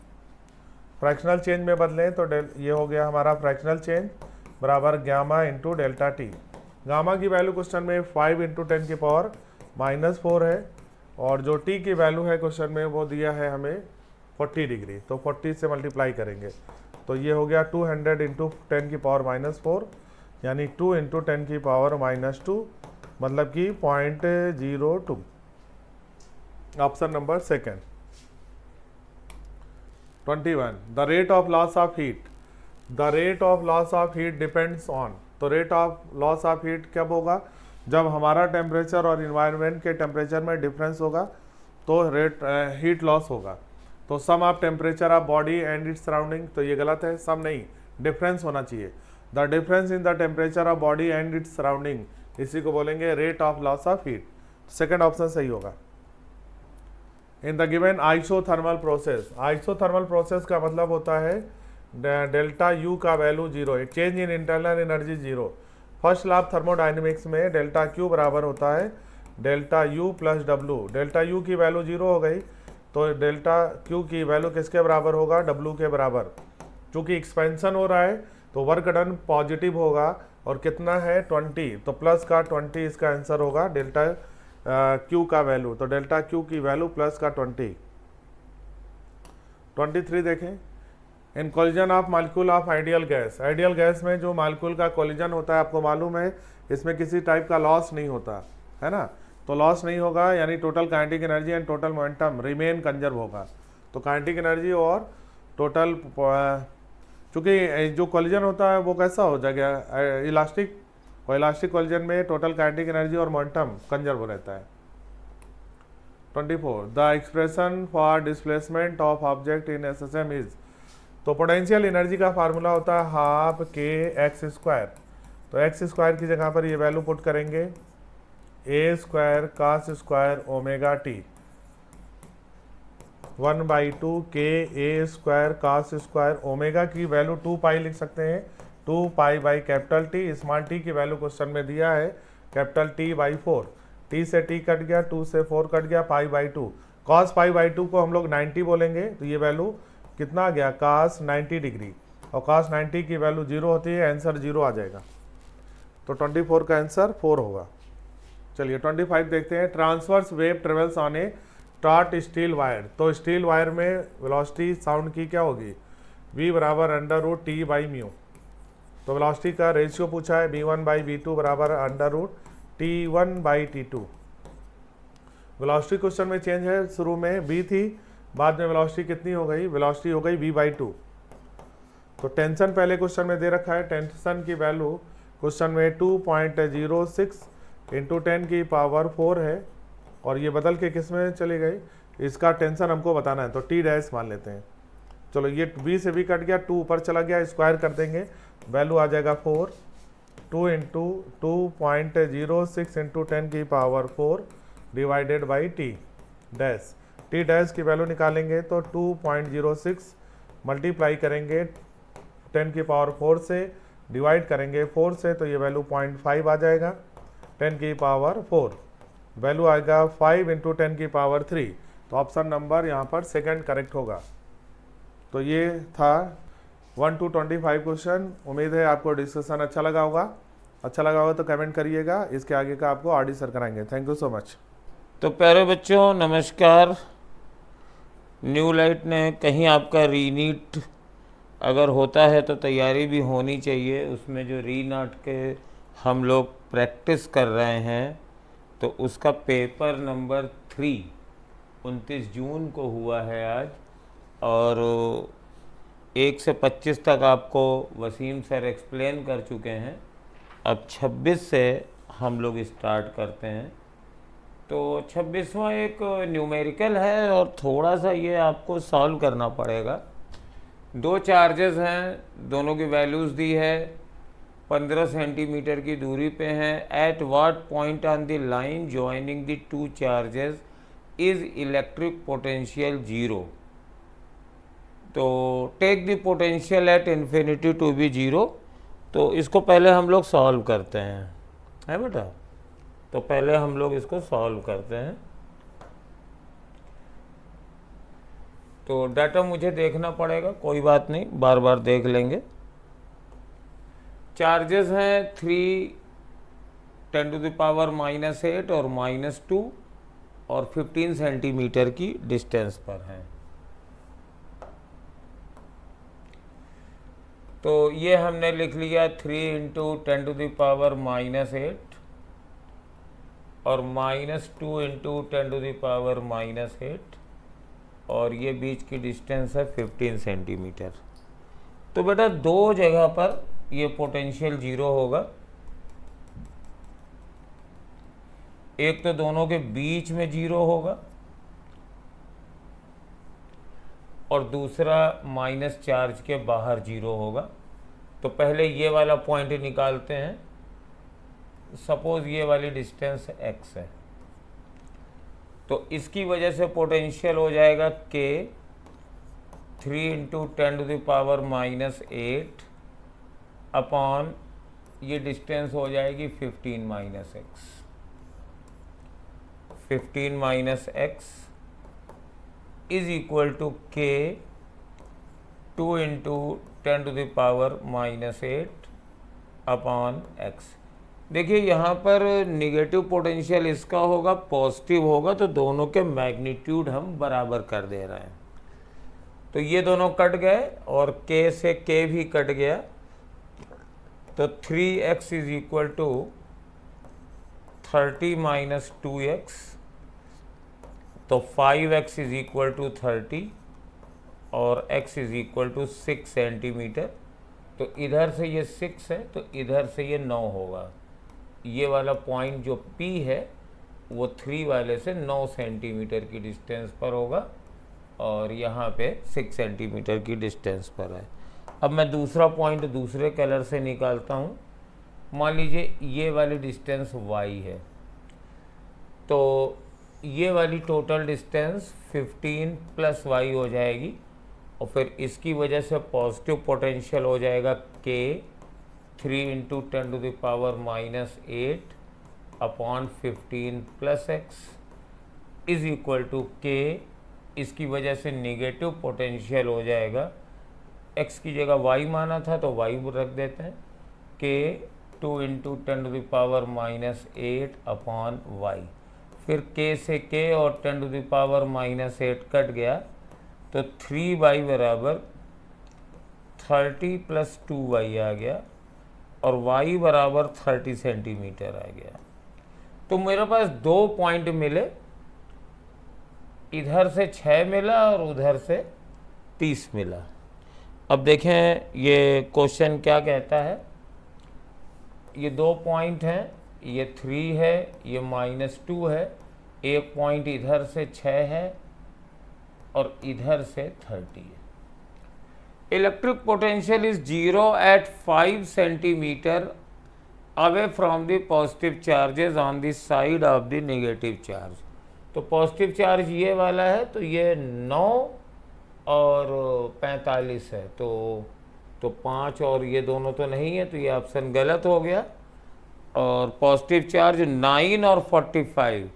फ्रैक्शनल चेंज में बदलें तो ये हो गया हमारा फ्रैक्शनल चेंज बराबर gamma into delta T. Gamma की वैल्यू क्वेश्चन में 5 × 10⁻⁻⁴ है, और जो टी की वैल्यू है क्वेश्चन में वो दिया है हमें 40 डिग्री, तो 40 से मल्टीप्लाई करेंगे तो ये हो गया 200 × 10⁻⁻⁴, यानी 2 × 10⁻⁻2, मतलब कि 0.02, option number second. 21, the rate of loss of heat depends on, तो rate of loss of heat कब होगा, जब हमारा टेम्परेचर और इन्वायरमेंट के टेम्परेचर में डिफरेंस होगा तो हीट लॉस होगा। तो sum of temperature of body and its surrounding, तो ये गलत है, सम नहीं, डिफरेंस होना चाहिए। The difference in the temperature of body and its surrounding, इसी को बोलेंगे rate of loss of heat, second option सही होगा। In the given isothermal process का मतलब होता है डेल्टा यू का वैल्यू 0 है, change in internal energy 0। First law of thermodynamics में डेल्टा क्यू बराबर होता है delta U plus W. Delta U की वैल्यू 0 हो गई तो डेल्टा क्यू की वैल्यू किसके बराबर होगा, डब्लू के बराबर। चूँकि एक्सपेंशन हो रहा है तो वर्क डन पॉजिटिव होगा, और कितना है 20, तो प्लस का 20 इसका आंसर होगा डेल्टा क्यू का वैल्यू, तो डेल्टा क्यू की वैल्यू प्लस का 20। 23 देखें, in collision of molecule of ideal gas में जो मालिक्यूल का कोलिजन होता है आपको मालूम है इसमें किसी टाइप का लॉस नहीं होता है ना, तो लॉस नहीं होगा यानी total kinetic energy and total momentum remain conserve होगा। तो काइनेटिक एनर्जी और टोटल, चूँकि जो कोलिजन होता है वो कैसा हो जाएगा इलास्टिक, और इलास्टिक कोलिजन में टोटल काइनेटिक एनर्जी और मोमेंटम कंजर्व रहता है। 24, the expression for displacement of object in SSM is, तो पोटेंशियल एनर्जी का फार्मूला होता है हाफ kx², तो x² की जगह पर ये वैल्यू पुट करेंगे a² cos² ω/t, 1/2 ka² cos² omega की वैल्यू 2 पाई लिख सकते हैं, 2 pi by capital T। Small t की वैल्यू क्वेश्चन में दिया है कैपिटल T बाई 4, T से T कट गया, 2 से 4 कट गया, pi by 2, cos pi by 2 को हम लोग 90 बोलेंगे, तो ये वैल्यू कितना आ गया, cos 90 डिग्री, और cos 90 की वैल्यू 0 होती है, आंसर 0 आ जाएगा, तो 24 का आंसर 4 होगा। चलिए 25 देखते हैं। Transverse wave travels on a taut steel wire, तो स्टील वायर में वेलोसिटी साउंड की क्या होगी, v बराबर under root t by mu, तो वेलोसिटी का रेशियो पूछा है, v1 बाई v2 बराबर under root t1 by t2। Velocity question में चेंज है, शुरू में v थी, बाद में वेलोसिटी कितनी हो गई, वेलोसिटी हो गई v बाई 2। तो टेंशन पहले क्वेश्चन में दे रखा है, टेंशन की वैल्यू क्वेश्चन में 2.06 इंटू 10 की पावर 4 है, और ये बदल के किस में चली गई, इसका टेंशन हमको बताना है, तो टी डैश मान लेते हैं। चलो ये b से b कट गया, 2 ऊपर चला गया, स्क्वायर कर देंगे, वैल्यू आ जाएगा 4, 2 इंटू 2.06 इंटू 10 की power 4 divided by T dash. T dash की वैल्यू निकालेंगे तो 2.06 मल्टीप्लाई करेंगे 10 की पावर 4 से, डिवाइड करेंगे 4 से, तो ये वैल्यू 0.5 आ जाएगा, 10 की पावर 4, वैल्यू आएगा 5 इंटू 10 की पावर 3, तो ऑप्शन नंबर यहाँ पर सेकंड करेक्ट होगा। तो ये था 1 to 25 क्वेश्चन। उम्मीद है आपको डिस्कशन अच्छा लगा होगा, तो कमेंट करिएगा, इसके आगे का आपको आरडी सर कराएंगे। Thank you so much. तो प्यारे बच्चों नमस्कार। न्यू लाइट ने कहीं आपका रीनीट अगर होता है तो तैयारी भी होनी चाहिए, उसमें जो रीनाट के हम लोग प्रैक्टिस कर रहे हैं, तो उसका पेपर नंबर 3 29 जून को हुआ है आज, और 1 से 25 तक आपको वसीम सर एक्सप्लेन कर चुके हैं। अब 26 से हम लोग स्टार्ट करते हैं। तो 26वां एक न्यूमेरिकल है, और थोड़ा सा ये आपको सॉल्व करना पड़ेगा। 2 चार्जेस हैं, दोनों की वैल्यूज़ दी है, 15 सेंटीमीटर की दूरी पे हैं। At what point on the line joining the 2 charges is electric potential 0। तो take the potential at infinity to be 0। तो इसको पहले हम लोग सॉल्व करते हैं, है बेटा। तो पहले हम लोग इसको सॉल्व करते हैं। तो डाटा मुझे देखना पड़ेगा, कोई बात नहीं, बार बार देख लेंगे। चार्जेस हैं 3 10 टू द पावर -8 और -2, और 15 सेंटीमीटर की डिस्टेंस पर हैं। तो ये हमने लिख लिया 3 इंटू 10 टू द पावर -8 और -2 इंटू 10 टू द पावर -8, और ये बीच की डिस्टेंस है 15 सेंटीमीटर। तो बेटा 2 जगह पर ये पोटेंशियल 0 होगा। एक तो दोनों के बीच में 0 होगा, और दूसरा माइनस चार्ज के बाहर 0 होगा। तो पहले ये वाला पॉइंट निकालते हैं। सपोज ये वाली डिस्टेंस x है, तो इसकी वजह से पोटेंशियल हो जाएगा k 3 into 10 to the power -8 upon ये डिस्टेंस हो जाएगी 15 minus x is equal to k 2 into 10 to the power -8 upon x। देखिए यहाँ पर निगेटिव पोटेंशियल इसका होगा, पॉजिटिव होगा, तो दोनों के मैग्नीट्यूड हम बराबर कर दे रहे हैं। तो ये दोनों कट गए और k से k भी कट गया, तो 3x is equal to 30 minus 2x, तो 5x इज इक्वल टू 30 और x is equal to 6 centimetre. तो इधर से ये 6 है, तो इधर से ये 9 होगा। ये वाला पॉइंट जो P है वो 3 वाले से 9 सेंटीमीटर की डिस्टेंस पर होगा, और यहाँ पे 6 सेंटीमीटर की डिस्टेंस पर है। अब मैं दूसरा पॉइंट दूसरे कलर से निकालता हूँ। मान लीजिए ये वाली डिस्टेंस y है, तो ये वाली टोटल डिस्टेंस 15 प्लस y हो जाएगी, और फिर इसकी वजह से पॉजिटिव पोटेंशियल हो जाएगा k 3 into 10 to the power -8 upon 15 plus x is equal to k. इसकी वजह से नेगेटिव पोटेंशियल हो जाएगा, x की जगह y माना था तो y रख देते हैं, के 2 इंटू 10⁻⁻8 अपॉन y। फिर k से k और 10⁻⁻8 कट गया तो 3y बराबर 30 प्लस 2y आ गया और y बराबर 30 सेंटीमीटर आ गया। तो मेरे पास 2 पॉइंट मिले, इधर से 6 मिला और उधर से 30 मिला। अब देखें ये क्वेश्चन क्या कहता है। ये 2 पॉइंट हैं, ये 3 है, ये -2 है, एक पॉइंट इधर से 6 है और इधर से 30 है। Electric potential is 0 at 5 centimetre away from the positive charges on the side of the negative charge. तो पॉजिटिव चार्ज ये वाला है, तो ये 9 और 45 है, तो 5 और ये दोनों तो नहीं है, तो ये ऑप्शन गलत हो गया। और पॉजिटिव चार्ज 9 और 45,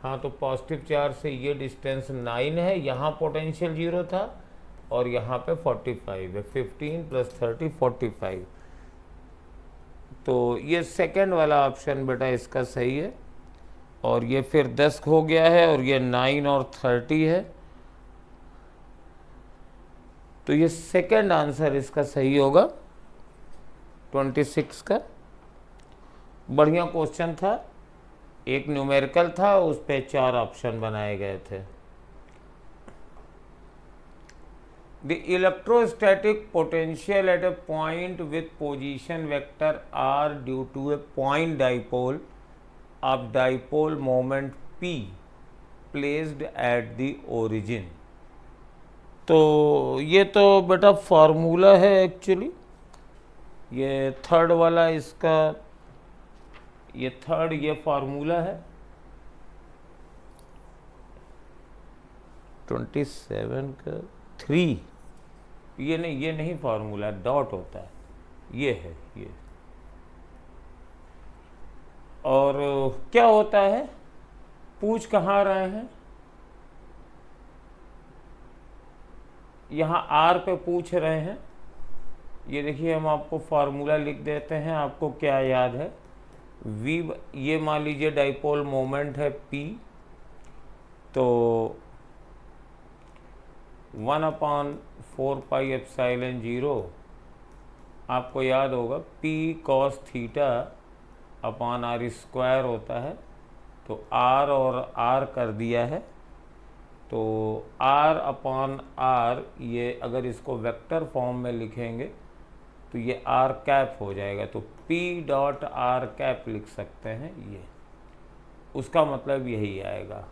हाँ तो पॉजिटिव चार्ज से ये डिस्टेंस 9 है, यहाँ पोटेंशियल 0 था और यहाँ पे 45 है, 15 प्लस 30 45। तो ये सेकंड वाला ऑप्शन बेटा इसका सही है। और ये फिर 10 हो गया है और ये 9 और 30 है, तो ये सेकंड आंसर इसका सही होगा 26 का। बढ़िया क्वेश्चन था, एक न्यूमेरिकल था, उस पे 4 ऑप्शन बनाए गए थे। The electrostatic potential at a point with position vector r due to a point dipole of dipole moment p placed at the origin। तो ये तो बेटा फार्मूला है एक्चुअली, ये थर्ड वाला इसका, ये थर्ड ये फार्मूला है 27 का 3, ये नहीं फार्मूला, डॉट होता है, ये है ये। और क्या होता है, पूछ कहाँ रहे हैं, यहाँ आर पे पूछ रहे हैं। ये देखिए हम आपको फार्मूला लिख देते हैं, आपको क्या याद है, वी, ये मान लीजिए डाइपोल मोमेंट है पी, तो 1/4πε0 आपको याद होगा p cos theta upon r square होता है, तो r और r कर दिया है, तो r अपॉन r, ये अगर इसको वेक्टर फॉर्म में लिखेंगे तो ये r कैप हो जाएगा, तो p डॉट r कैप लिख सकते हैं, ये उसका मतलब यही आएगा।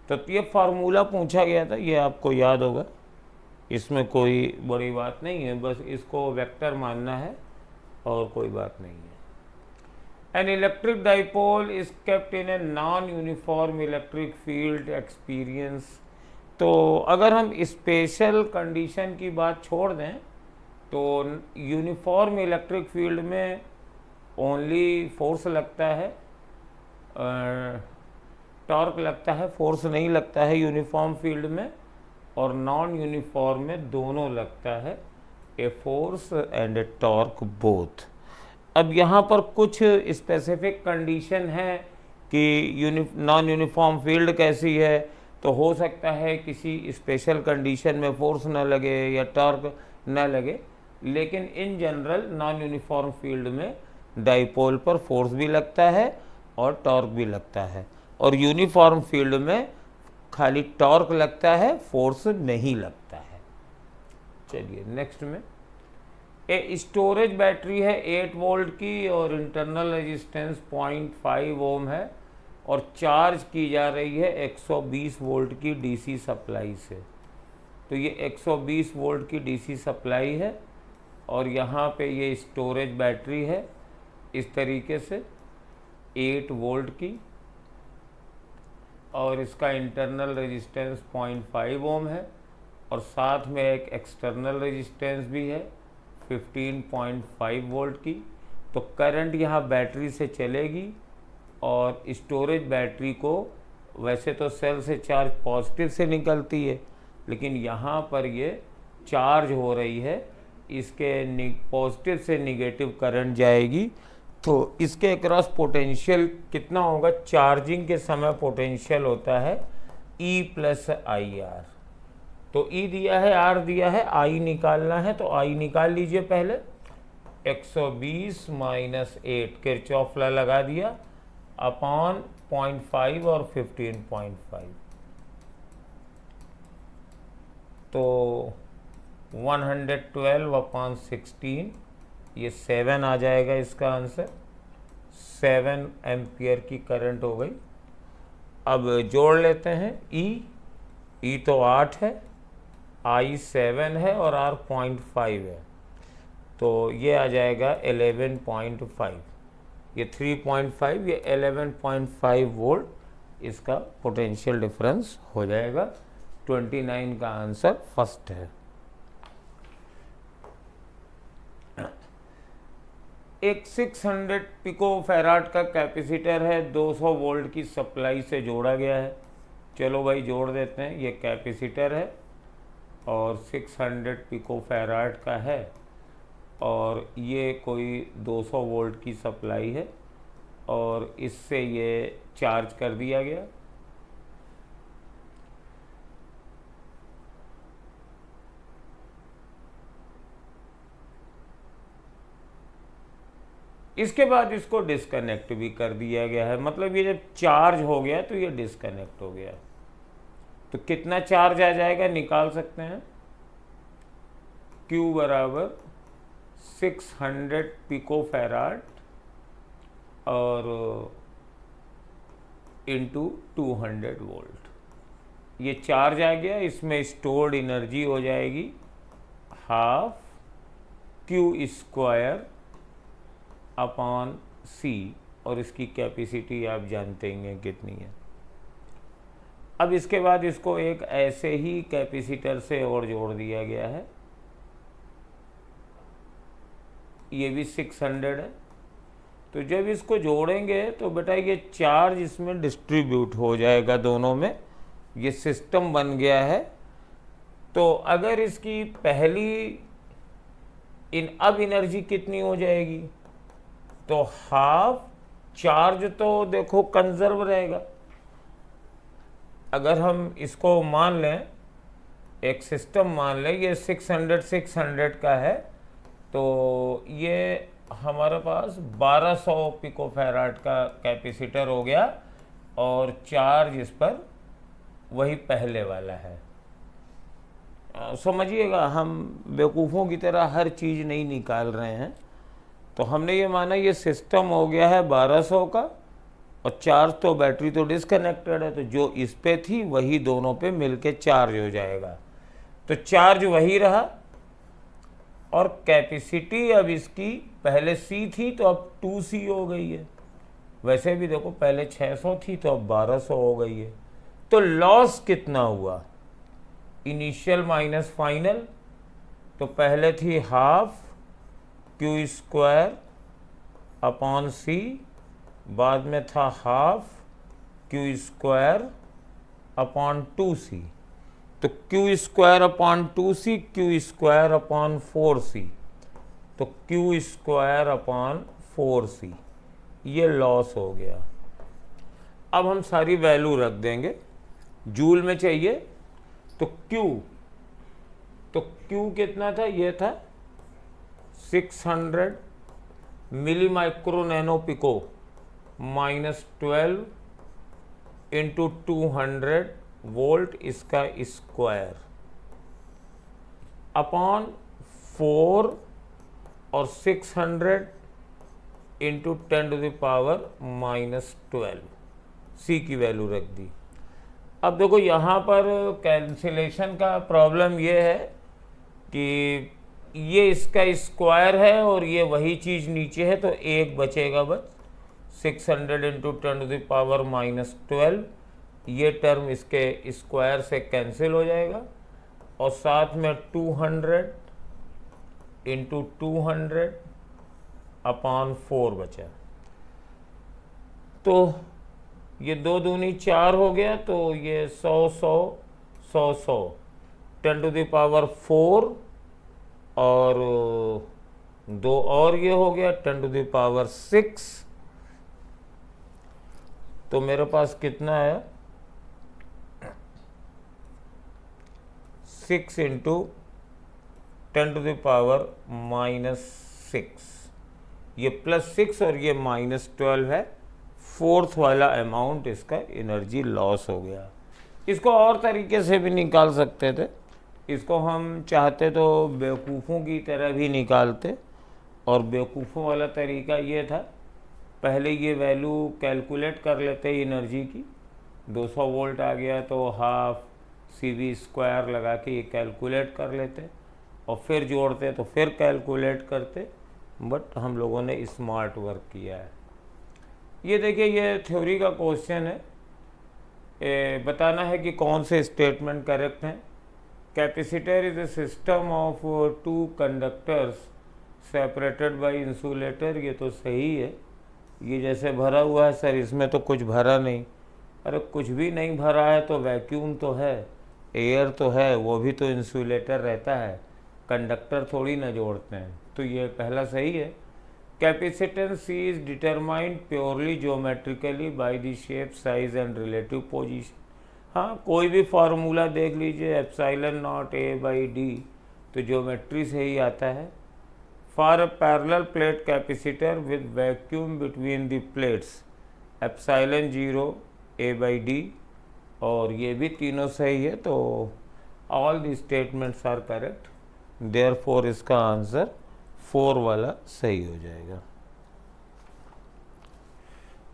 तो ये फार्मूला पूछा गया था, ये आपको याद होगा, इसमें कोई बड़ी बात नहीं है, बस इसको वेक्टर मानना है और कोई बात नहीं है। An electric dipole is kept in a non uniform electric field experience. तो अगर हम स्पेशल कंडीशन की बात छोड़ दें तो यूनिफॉर्म इलेक्ट्रिक फील्ड में ओनली फोर्स लगता है, टॉर्क लगता है, फोर्स नहीं लगता है यूनिफॉर्म फील्ड में, और नॉन यूनिफॉर्म में दोनों लगता है, a force and A torque both. अब यहाँ पर कुछ स्पेसिफिक कंडीशन है कि नॉन यूनिफॉर्म फील्ड कैसी है, तो हो सकता है किसी स्पेशल कंडीशन में फोर्स न लगे या टॉर्क न लगे, लेकिन in general non uniform field में डाइपोल पर फोर्स भी लगता है और टॉर्क भी लगता है, और यूनिफॉर्म फील्ड में खाली टॉर्क लगता है, फोर्स नहीं लगता है। चलिए नेक्स्ट में, ए स्टोरेज बैटरी है 8 वोल्ट की और इंटरनल रेजिस्टेंस 0.5 ओम है और चार्ज की जा रही है 120 वोल्ट की डीसी सप्लाई से। तो ये 120 वोल्ट की डीसी सप्लाई है और यहाँ पे ये स्टोरेज बैटरी है इस तरीके से 8 वोल्ट की, और इसका इंटरनल रेजिस्टेंस 0.5 ओम है और साथ में एक एक्सटर्नल रेजिस्टेंस भी है 15.5 वोल्ट की। तो करंट यहाँ बैटरी से चलेगी और स्टोरेज बैटरी को, वैसे तो सेल से चार्ज पॉजिटिव से निकलती है, लेकिन यहाँ पर ये चार्ज हो रही है, इसके पॉजिटिव से निगेटिव करंट जाएगी, तो इसके अक्रॉस पोटेंशियल कितना होगा? चार्जिंग के समय पोटेंशियल होता है E प्लस आई आर। तो E दिया है, R दिया है, I निकालना है, तो I निकाल लीजिए पहले। 120 माइनस 8 किरचॉफ लॉ लगा दिया अपॉन 0.5 और 15.5, तो 112 अपॉन 16, ये 7 आ जाएगा इसका आंसर। 7 एम्पियर की करंट हो गई। अब जोड़ लेते हैं ई तो 8 है, आई 7 है और आर 0.5 है, तो ये आ जाएगा 11.5। ये 3.5, ये 11.5 वोल्ट इसका पोटेंशियल डिफरेंस हो जाएगा। 29 का आंसर फर्स्ट है। एक 600 पिको फैराड का कैपेसिटर है, 200 वोल्ट की सप्लाई से जोड़ा गया है। चलो भाई जोड़ देते हैं। ये कैपेसिटर है और 600 पिको फैराड का है और ये कोई 200 वोल्ट की सप्लाई है और इससे ये चार्ज कर दिया गया। इसके बाद इसको डिस्कनेक्ट भी कर दिया गया है, मतलब ये जब चार्ज हो गया तो ये डिस्कनेक्ट हो गया। तो कितना चार्ज आ जाएगा निकाल सकते हैं। Q बराबर 600 पिको फैराड और इंटू 200 वोल्ट। ये चार्ज आ गया, इसमें स्टोर्ड एनर्जी हो जाएगी half Q square upon C, और इसकी कैपेसिटी आप जानते हैं कितनी है। अब इसके बाद इसको एक ऐसे ही कैपेसिटर से और जोड़ दिया गया है, ये भी 600 है। तो जब इसको जोड़ेंगे तो बेटा ये चार्ज इसमें डिस्ट्रीब्यूट हो जाएगा दोनों में, ये सिस्टम बन गया है। तो अगर इसकी पहली अब एनर्जी कितनी हो जाएगी, तो हाफ चार्ज तो देखो कंजर्व रहेगा। अगर हम इसको मान लें, एक सिस्टम मान लें, ये 600 का है, तो ये हमारे पास 1200 पिको फैराड का कैपेसिटर हो गया और चार्ज इस पर वही पहले वाला है। समझिएगा, हम बेवकूफ़ों की तरह हर चीज़ नहीं निकाल रहे हैं। तो हमने ये माना ये सिस्टम हो गया है 1200 का और चार्ज तो बैटरी तो डिस्कनेक्टेड है, तो जो इस पे थी वही दोनों पे मिलके चार्ज हो जाएगा। तो चार्ज वही रहा और कैपेसिटी अब इसकी पहले C थी तो अब 2C हो गई है। वैसे भी देखो पहले 600 थी तो अब 1200 हो गई है। तो लॉस कितना हुआ, इनिशियल माइनस फाइनल, तो पहले थी half Q square upon C, बाद में था half Q square upon 2C। तो Q square upon 2C, Q square upon 4C, तो Q स्क्वायर अपॉन 4C, ये लॉस हो गया। अब हम सारी वैल्यू रख देंगे, जूल में चाहिए तो Q कितना था, ये था 600 milli micro nano pico minus 12 into 200 volt इसका स्क्वायर अपॉन 4 और 600 इंटू 10⁻⁻12 C की वैल्यू रख दी। अब देखो यहाँ पर कैंसिलेशन का प्रॉब्लम ये है कि ये इसका स्क्वायर है और ये वही चीज़ नीचे है, तो एक बचेगा बस। 600 इंटू 10⁻⁻12, ये टर्म इसके स्क्वायर से कैंसिल हो जाएगा और साथ में 200 इंटू 200 अपॉन 4 बचा। तो ये 2 दूनी 4 हो गया, तो ये 100 100 100 100 10⁴ और 2 और ये हो गया 10⁶। तो मेरे पास कितना है 6 इंटू 10⁻⁻6, ये +6 और ये -12 है। 4th वाला अमाउंट इसका एनर्जी लॉस हो गया। इसको और तरीके से भी निकाल सकते थे, इसको हम चाहते तो बेवकूफ़ों की तरह भी निकालते, और बेवकूफ़ों वाला तरीका ये था, पहले ये वैल्यू कैलकुलेट कर लेते एनर्जी की। 200 वोल्ट आ गया तो हाफ CV² लगा के ये कैलकुलेट कर लेते, और फिर जोड़ते तो फिर कैलकुलेट करते, बट हम लोगों ने स्मार्ट वर्क किया है। ये देखिए, ये थ्योरी का क्वेश्चन है, बताना है कि कौन से स्टेटमेंट करेक्ट हैं। Capacitor is a system of 2 conductors separated by insulator, ये तो सही है। ये जैसे भरा हुआ है सर, इसमें तो कुछ भरा नहीं। अरे कुछ भी नहीं भरा है तो वैक्यूम तो है, एयर तो है, वो भी तो इंसुलेटर रहता है, कंडक्टर थोड़ी ना जोड़ते हैं। तो ये पहला सही है। Capacitance is determined purely geometrically by the shape, size and relative position. हाँ, कोई भी फार्मूला देख लीजिए, ε0 A/d, तो ज्योमेट्री से ही आता है। For a parallel plate capacitor with vacuum between the plates, ε0 A/d, और ये भी तीनों सही है। तो all the statements are correct, therefore इसका आंसर 4 वाला सही हो जाएगा।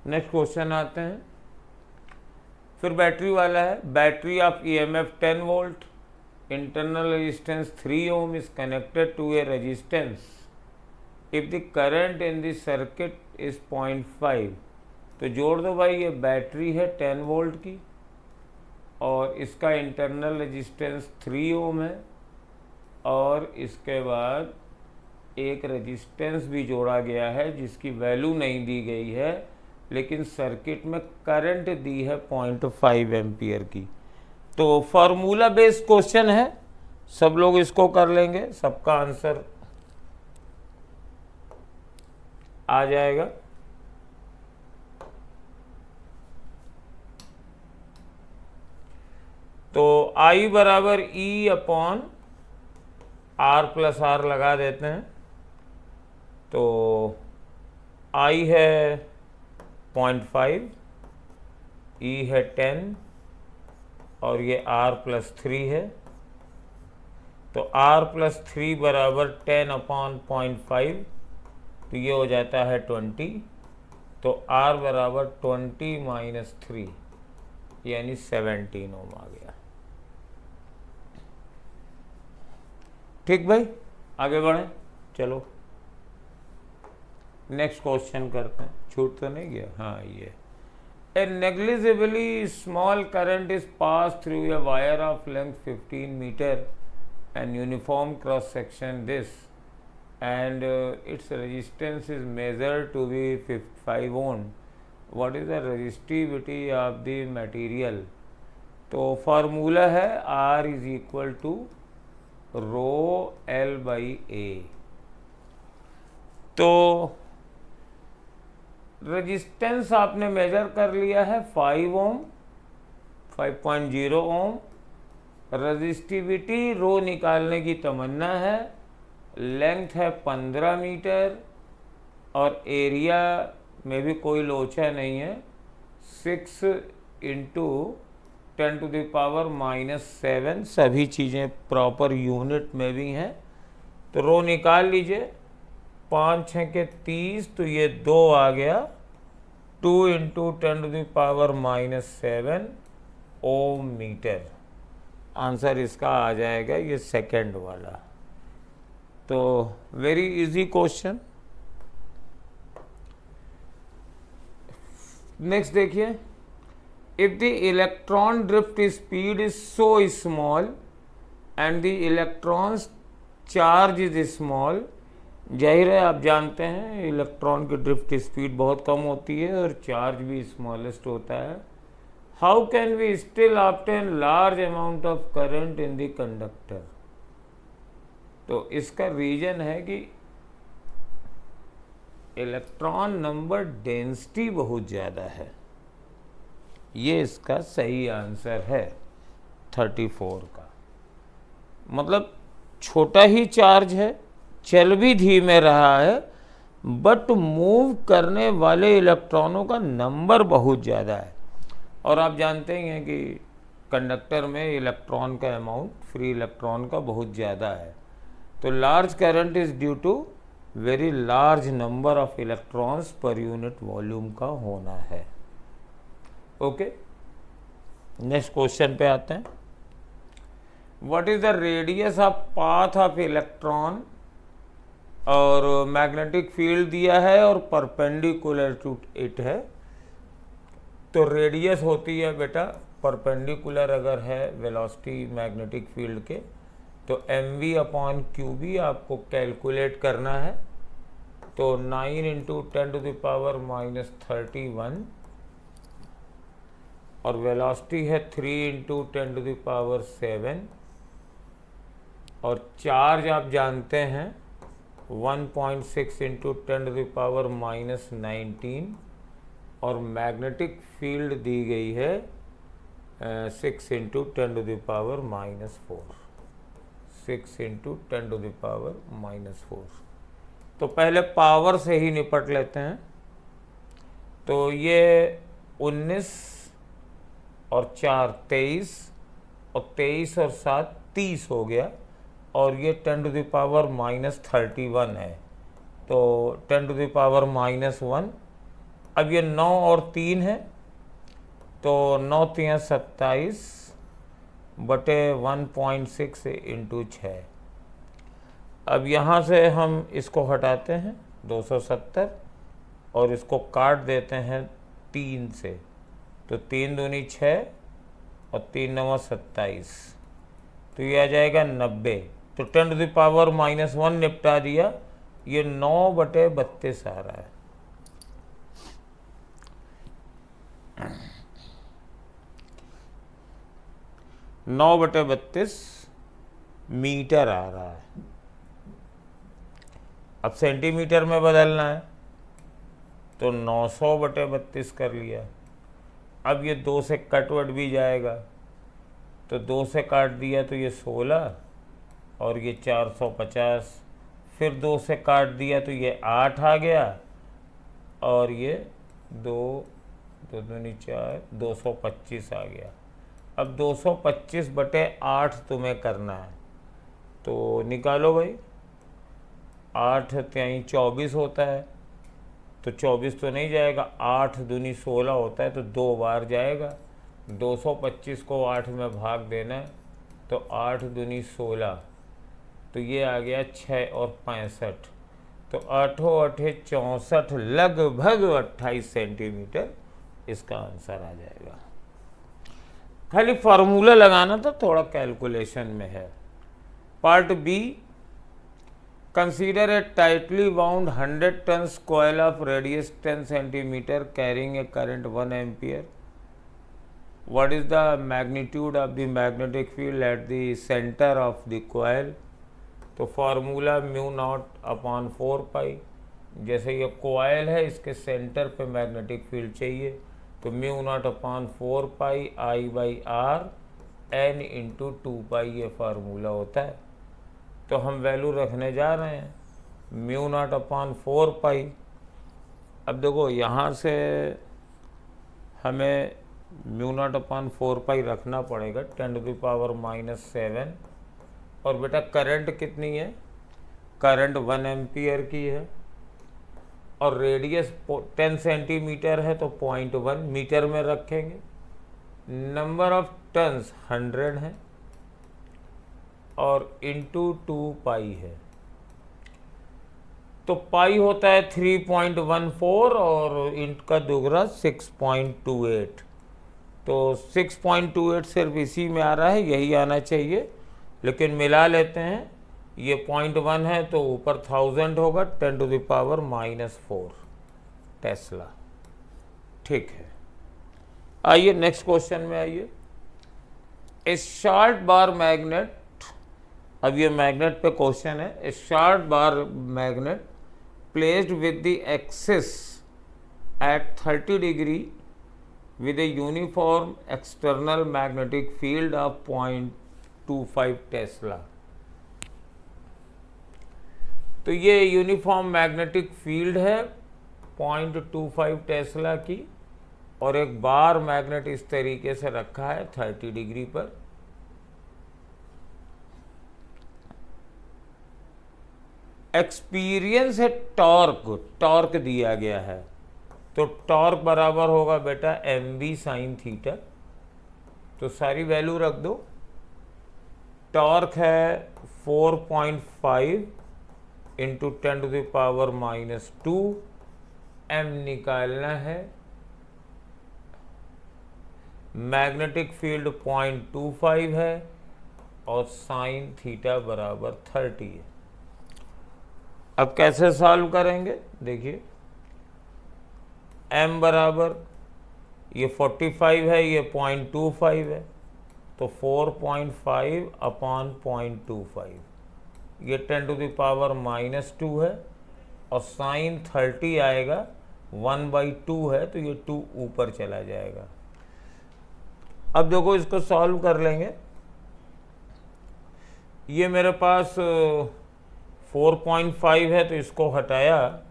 नेक्स्ट क्वेश्चन आते हैं, फिर बैटरी वाला है। Battery of EMF 10 volt, internal resistance 3 ohm is connected to a resistance if the current in the circuit is 0.5। तो जोड़ दो भाई, ये बैटरी है 10 वोल्ट की और इसका इंटरनल रेजिस्टेंस 3 ओम है, और इसके बाद एक रेजिस्टेंस भी जोड़ा गया है जिसकी वैल्यू नहीं दी गई है, लेकिन सर्किट में करंट दी है 0.5 एम्पियर की। तो फार्मूला बेस्ड क्वेश्चन है, सब लोग इसको कर लेंगे, सबका आंसर आ जाएगा। तो I बराबर E/R+R लगा देते हैं। तो I है 0.5, E है 10 और ये R+3 है। तो R+3 बराबर 10/0.5, तो ये हो जाता है 20। तो R बराबर 20 - 3 यानी 17 ओम आ गया। ठीक भाई, आगे बढ़ें, चलो नेक्स्ट क्वेश्चन करते हैं। छूट तो नहीं गया? हाँ, ये a negligibly small current is pass through a wire of length 15 metre and uniform cross section this and its resistance is measured to be 5 ohm. What is the resistivity of the material? तो फार्मूला है R = ρL/A। तो रेजिस्टेंस आपने मेजर कर लिया है 5 ओम, 5.0 ओम। रेजिस्टिविटी रो निकालने की तमन्ना है। लेंथ है 15 मीटर और एरिया में भी कोई लोचा नहीं है। 6 × 10⁻⁻7, सभी चीज़ें प्रॉपर यूनिट में भी हैं। तो रो निकाल लीजिए, 5 × 6 = 30, तो ये 2 आ गया। 2 × 10⁻⁻7 ओम मीटर, आंसर इसका आ जाएगा ये सेकंड वाला। तो वेरी इजी क्वेश्चन। नेक्स्ट देखिए, if the electron drift speed is so small and the electron's charge is small, जाहिर है आप जानते हैं इलेक्ट्रॉन की ड्रिफ्ट स्पीड बहुत कम होती है और चार्ज भी स्मॉलेस्ट होता है। How can we still obtain large amount of current in the conductor? तो इसका रीजन है कि इलेक्ट्रॉन नंबर डेंसिटी बहुत ज़्यादा है। ये इसका सही आंसर है 34 का। मतलब छोटा ही चार्ज है, चल भी धीमे रहा है, बट मूव करने वाले इलेक्ट्रॉनों का नंबर बहुत ज़्यादा है। और आप जानते ही हैं कि कंडक्टर में इलेक्ट्रॉन का अमाउंट फ्री इलेक्ट्रॉन का बहुत ज़्यादा है। तो large current is due to very large number of electrons per unit volume का होना है। ओके, नेक्स्ट क्वेश्चन पे आते हैं। What is the radius of path of electron? और मैग्नेटिक फील्ड दिया है और परपेंडिकुलर टू इट है। तो रेडियस होती है बेटा परपेंडिकुलर अगर है वेलोसिटी मैग्नेटिक फील्ड के, तो mv/qb आपको कैलकुलेट करना है। तो 9 × 10⁻31 और वेलोसिटी है 3 × 10⁻7 और चार्ज आप जानते हैं 1.6 × 10⁻19 और मैग्नेटिक फील्ड दी गई है 6 × 10⁻4 6 × 10⁻4। तो पहले पावर से ही निपट लेते हैं। तो ये 19 और 4 23 और 23 और 7 30 हो गया और ये 10⁻31 है। तो 10⁻1। अब ये 9 और 3 है, तो 9 × 3 = 27 बटे 1.6 × 6। अब यहाँ से हम इसको हटाते हैं 270 और इसको काट देते हैं 3 से। तो 3 दूनी 6 और 3 9 27, तो ये आ जाएगा 90। तो 10⁻1 निपटा दिया। ये 9/32 आ रहा है। नौ बटे 32 मीटर आ रहा है। अब सेंटीमीटर में बदलना है तो 900/32 कर लिया। अब ये 2 से कटवट भी जाएगा, तो 2 से काट दिया तो ये 16 और ये 450, फिर 2 से काट दिया तो ये 8 आ गया और ये 2 दूनी 4 225 आ गया। अब 225/8 तुम्हें करना है, तो निकालो भाई। 8 × 24 होता है, तो 24 तो नहीं जाएगा। 8 दूनी 16 होता है, तो 2 बार जाएगा। 225 को 8 में भाग देना है, तो 8 दूनी 16, तो ये आ गया 6 और 65। तो 8 8 64, लगभग 28 सेंटीमीटर इसका आंसर आ जाएगा। खाली फार्मूला लगाना था, थोड़ा कैलकुलेशन में है। Part B, consider a tightly bound 100 turns coil of radius 10 centimeter carrying a current 1 ampere. What is the magnitude of the magnetic field at the center of the coil? तो फार्मूला μ0/4π। जैसे ये कोयल है, इसके सेंटर पे मैग्नेटिक फील्ड चाहिए, तो μ0/4π I/R n × 2π ये फार्मूला होता है। तो हम वैल्यू रखने जा रहे हैं μ0/4π। अब देखो यहाँ से हमें μ0/4π रखना पड़ेगा 10⁻⁻7। और बेटा करंट कितनी है? करंट 1 एम्पियर की है और रेडियस 10 सेंटीमीटर है, तो 0.1 मीटर में रखेंगे। नंबर ऑफ टन्स 100 है और इंटू 2π है, तो पाई होता है 3.14 और इंट का दोगुना 6.28। तो 6.28 सिर्फ इसी में आ रहा है, यही आना चाहिए, लेकिन मिला लेते हैं ये 0.1 है तो ऊपर 1000 होगा, 10⁻⁻4 टेस्ला। ठीक है, आइए नेक्स्ट क्वेश्चन में आइए। ए शॉर्ट बार मैग्नेट, अब ये मैग्नेट पे क्वेश्चन है। ए short bar magnet placed with the axis at 30 degree with a uniform external magnetic field of 0.25 Tesla. तो ये यूनिफॉर्म मैग्नेटिक फील्ड है 0.25 टेस्ला की, और एक बार मैग्नेट इस तरीके से रखा है 30 डिग्री पर। एक्सपीरियंस है टॉर्क दिया गया है, तो टॉर्क बराबर होगा बेटा mv साइन थीटा। तो सारी वैल्यू रख दो। टॉर्क है 4.5 इंटू 10⁻⁻2, m निकालना है। मैग्नेटिक फील्ड 0.25 है और साइन थीटा बराबर 30 है। अब कैसे सॉल्व करेंगे, देखिए m बराबर, ये 45 है, ये 0.25 है, तो 4.5 अपॉन 0.25, ये 10⁻⁻2 है, और साइन 30 आएगा 1/2 है, तो ये 2 ऊपर चला जाएगा। अब देखो इसको सॉल्व कर लेंगे। ये मेरे पास 4.5 है, तो इसको हटाया,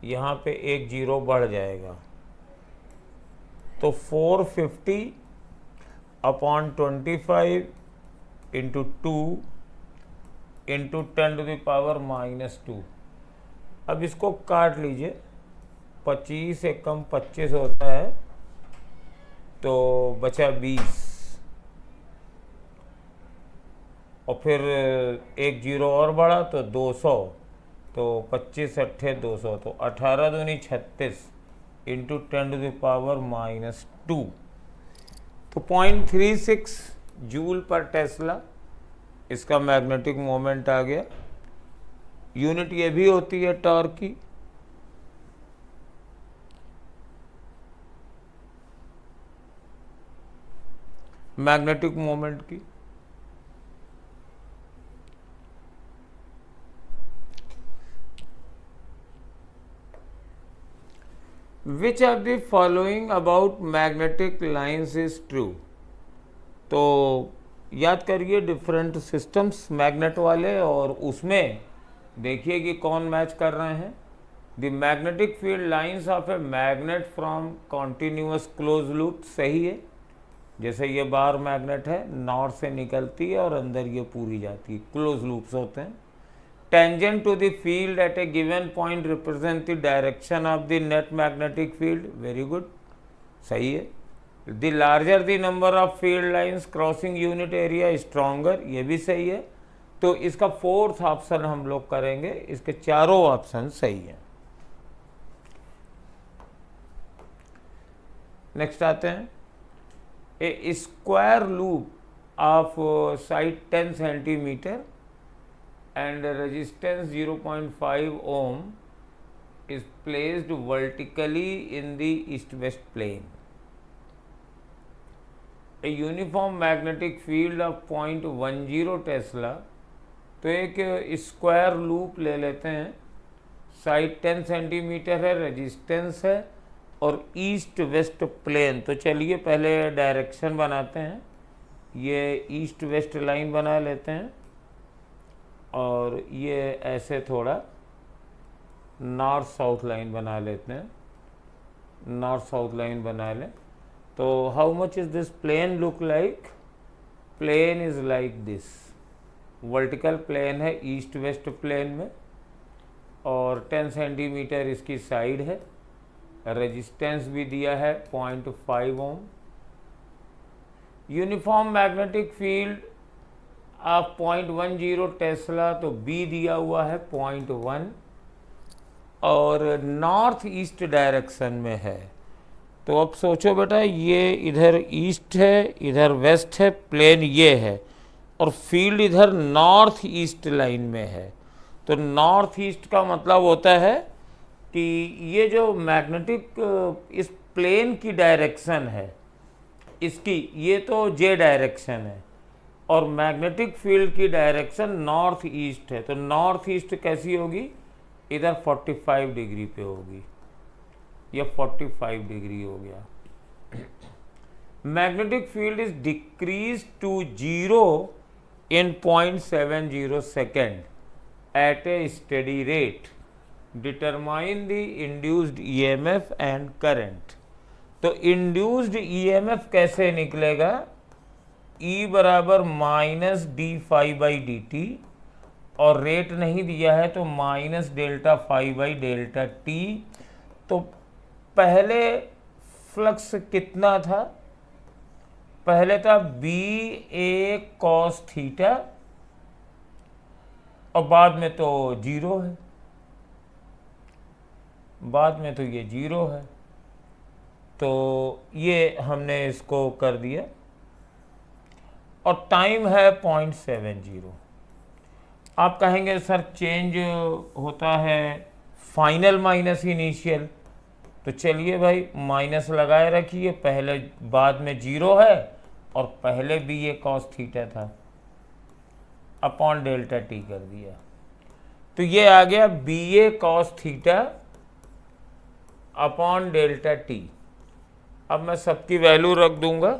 यहाँ पे एक जीरो बढ़ जाएगा, तो 450 अपॉन 25 इंटू 2 इंटू 10⁻⁻2। अब इसको काट लीजिए, 25 से कम 25 होता है, तो बचा 20, और फिर एक जीरो और बढ़ा तो 200, तो 25 अट्ठे 200, तो 18 दूनी 36 इंटू 10⁻⁻2, तो 0.36 जूल पर टेस्ला इसका मैग्नेटिक मोमेंट आ गया। यूनिट ये भी होती है टॉर्क की। मैग्नेटिक मोमेंट की। Which of the following about magnetic lines is true? तो याद करिए डिफरेंट सिस्टम्स मैग्नेट वाले, और उसमें देखिए कि कौन मैच कर रहे हैं। The magnetic field lines of a magnet from continuous close loop, सही है। जैसे ये बार मैग्नेट है, नॉर्थ से निकलती है और अंदर ये पूरी जाती है, क्लोज लूप्स होते हैं। Tangent to the field at a given point represent the direction of the net magnetic field, very good, सही है। The larger the number of field lines crossing unit area stronger, ये भी सही है। तो इसका फोर्थ ऑप्शन हम लोग करेंगे, इसके चारों ऑप्शन सही हैं। नेक्स्ट आते हैं, a square loop of side 10 centimetre and resistance 0.5 ohm is placed vertically in the east-west plane. A uniform magnetic field of 0.10 Tesla, तो एक स्क्वायर लूप ले लेते हैं, साइड 10 सेंटीमीटर है, रेजिस्टेंस है, और ईस्ट वेस्ट प्लेन। तो चलिए पहले डायरेक्शन बनाते हैं, ये ईस्ट वेस्ट लाइन बना लेते हैं, और ये ऐसे थोड़ा नॉर्थ साउथ लाइन बना लेते हैं, नॉर्थ साउथ लाइन बना लें। तो how much is this plane look like? Plane is like this, vertical plane है ईस्ट वेस्ट प्लेन में, और 10 सेंटीमीटर इसकी साइड है, रेजिस्टेंस भी दिया है 0.5 ओम। यूनिफॉर्म मैग्नेटिक फील्ड आप 0.10 टेस्ला, तो बी दिया हुआ है 0.1, और नॉर्थ ईस्ट डायरेक्शन में है। तो अब सोचो बेटा, ये इधर ईस्ट है, इधर वेस्ट है, प्लेन ये है, और फील्ड इधर नॉर्थ ईस्ट लाइन में है। तो नॉर्थ ईस्ट का मतलब होता है कि ये जो मैग्नेटिक इस प्लेन की डायरेक्शन है इसकी, ये तो जे डायरेक्शन है और मैग्नेटिक फील्ड की डायरेक्शन नॉर्थ ईस्ट है। तो नॉर्थ ईस्ट कैसी होगी, इधर 45 डिग्री पे होगी, ये 45 डिग्री हो गया। Magnetic field is decrease to 0 in 0.70 second at a steady rate, determine the induced EMF and current. तो इंड्यूस्ड ईएमएफ कैसे निकलेगा, E बराबर minus d phi by d t, और रेट नहीं दिया है तो minus delta phi by delta t. तो पहले फ्लक्स कितना था, पहले था बी ए कॉस थीटा और बाद में तो जीरो है, बाद में तो ये जीरो है। तो ये हमने इसको कर दिया और टाइम है 0.70। आप कहेंगे सर चेंज होता है फाइनल माइनस इनिशियल, तो चलिए भाई माइनस लगाए रखिए, पहले बाद में जीरो है और पहले भी ये कॉस थीटा था, अपॉन डेल्टा टी कर दिया। तो ये आ गया B A cos theta upon delta T. अब मैं सबकी वैल्यू रख दूंगा,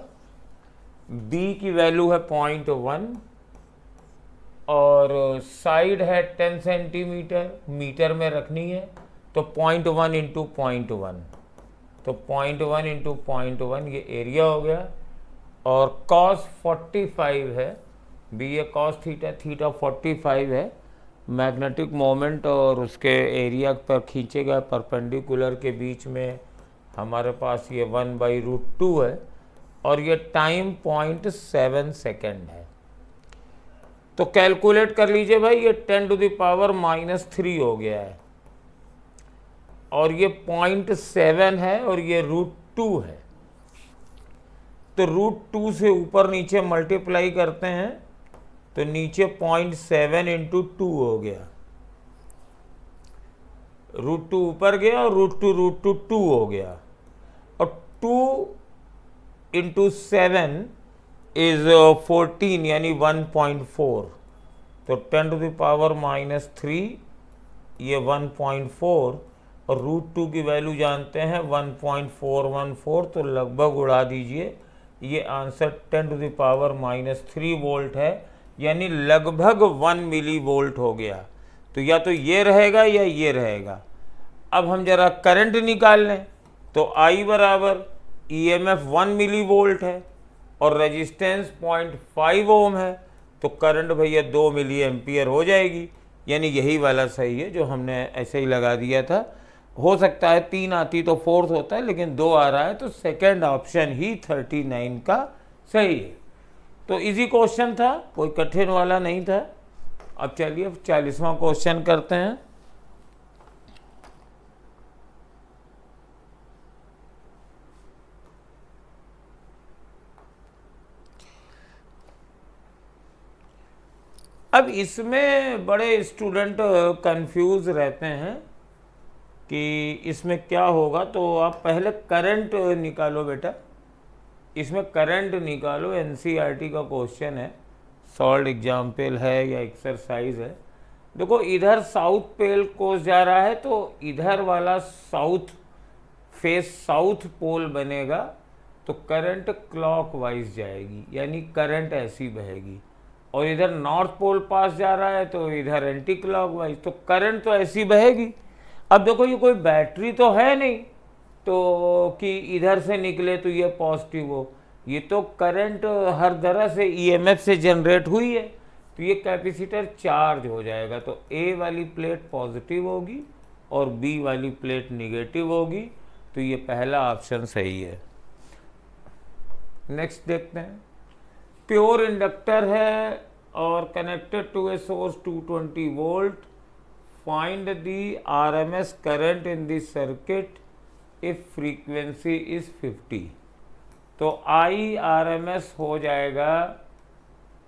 बी की वैल्यू है 0.1 और साइड है 10 सेंटीमीटर, मीटर में रखनी है तो 0.1 इंटू 0.1, तो 0.1 इंटू 0.1 ये एरिया हो गया। और cos 45 है, B A cos theta, theta 45 है, मैग्नेटिक मोमेंट और उसके एरिया पर खींचे गए परपेंडिकुलर के बीच में हमारे पास ये 1/√2 है और ये टाइम 0.7 सेकेंड है। तो कैलकुलेट कर लीजिए भाई, ये 10⁻³ हो गया है और ये 0.7 है और ये √2 है। तो √2 से ऊपर नीचे मल्टीप्लाई करते हैं तो नीचे 0.7 इंटू 2 हो गया, √2 ऊपर गया और √2 2 हो गया और 2 इंटू 7 इज 14 यानी 1.4। तो 10⁻³ ये 1.4 और √2 की वैल्यू जानते हैं 1.414, तो लगभग उड़ा दीजिए, ये आंसर 10⁻³ वोल्ट है, यानी लगभग 1 मिली वोल्ट हो गया। तो या तो ये रहेगा या ये रहेगा। अब हम जरा करंट निकाल लें, तो I बराबर EMF 1 मिली वोल्ट है और रेजिस्टेंस 0.5 ओम है, तो करंट भैया 2 मिली एम्पियर हो जाएगी, यानी यही वाला सही है जो हमने ऐसे ही लगा दिया था। हो सकता है 3 आती तो फोर्थ होता है, लेकिन 2 आ रहा है तो सेकंड ऑप्शन ही 39 का सही है। तो इजी क्वेश्चन था, कोई कठिन वाला नहीं था। अब चलिए 40वां क्वेश्चन करते हैं। अब इसमें बड़े स्टूडेंट कंफ्यूज रहते हैं कि इसमें क्या होगा, तो आप पहले करंट निकालो बेटा, इसमें करंट निकालो, एनसीईआरटी का क्वेश्चन है, सॉल्व एग्जाम्पल है या एक्सरसाइज है। देखो इधर साउथ पोल कोस जा रहा है तो इधर वाला साउथ फेस साउथ पोल बनेगा, तो करंट क्लॉकवाइज जाएगी, यानी करंट ऐसी बहेगी। और इधर नॉर्थ पोल पास जा रहा है तो इधर एंटी क्लॉकवाइज, तो करंट तो ऐसी बहेगी। अब देखो ये कोई बैटरी तो है नहीं तो कि इधर से निकले तो ये पॉजिटिव हो, ये तो करंट हर तरह से ईएमएफ से जनरेट हुई है, तो ये कैपेसिटर चार्ज हो जाएगा। तो ए वाली प्लेट पॉजिटिव होगी और बी वाली प्लेट निगेटिव होगी, तो ये पहला ऑप्शन सही है। नेक्स्ट देखते हैं, प्योर इंडक्टर है और connected to a source 220 volt, find the RMS current in the circuit if frequency is 50। तो आई आर एम एस हो जाएगा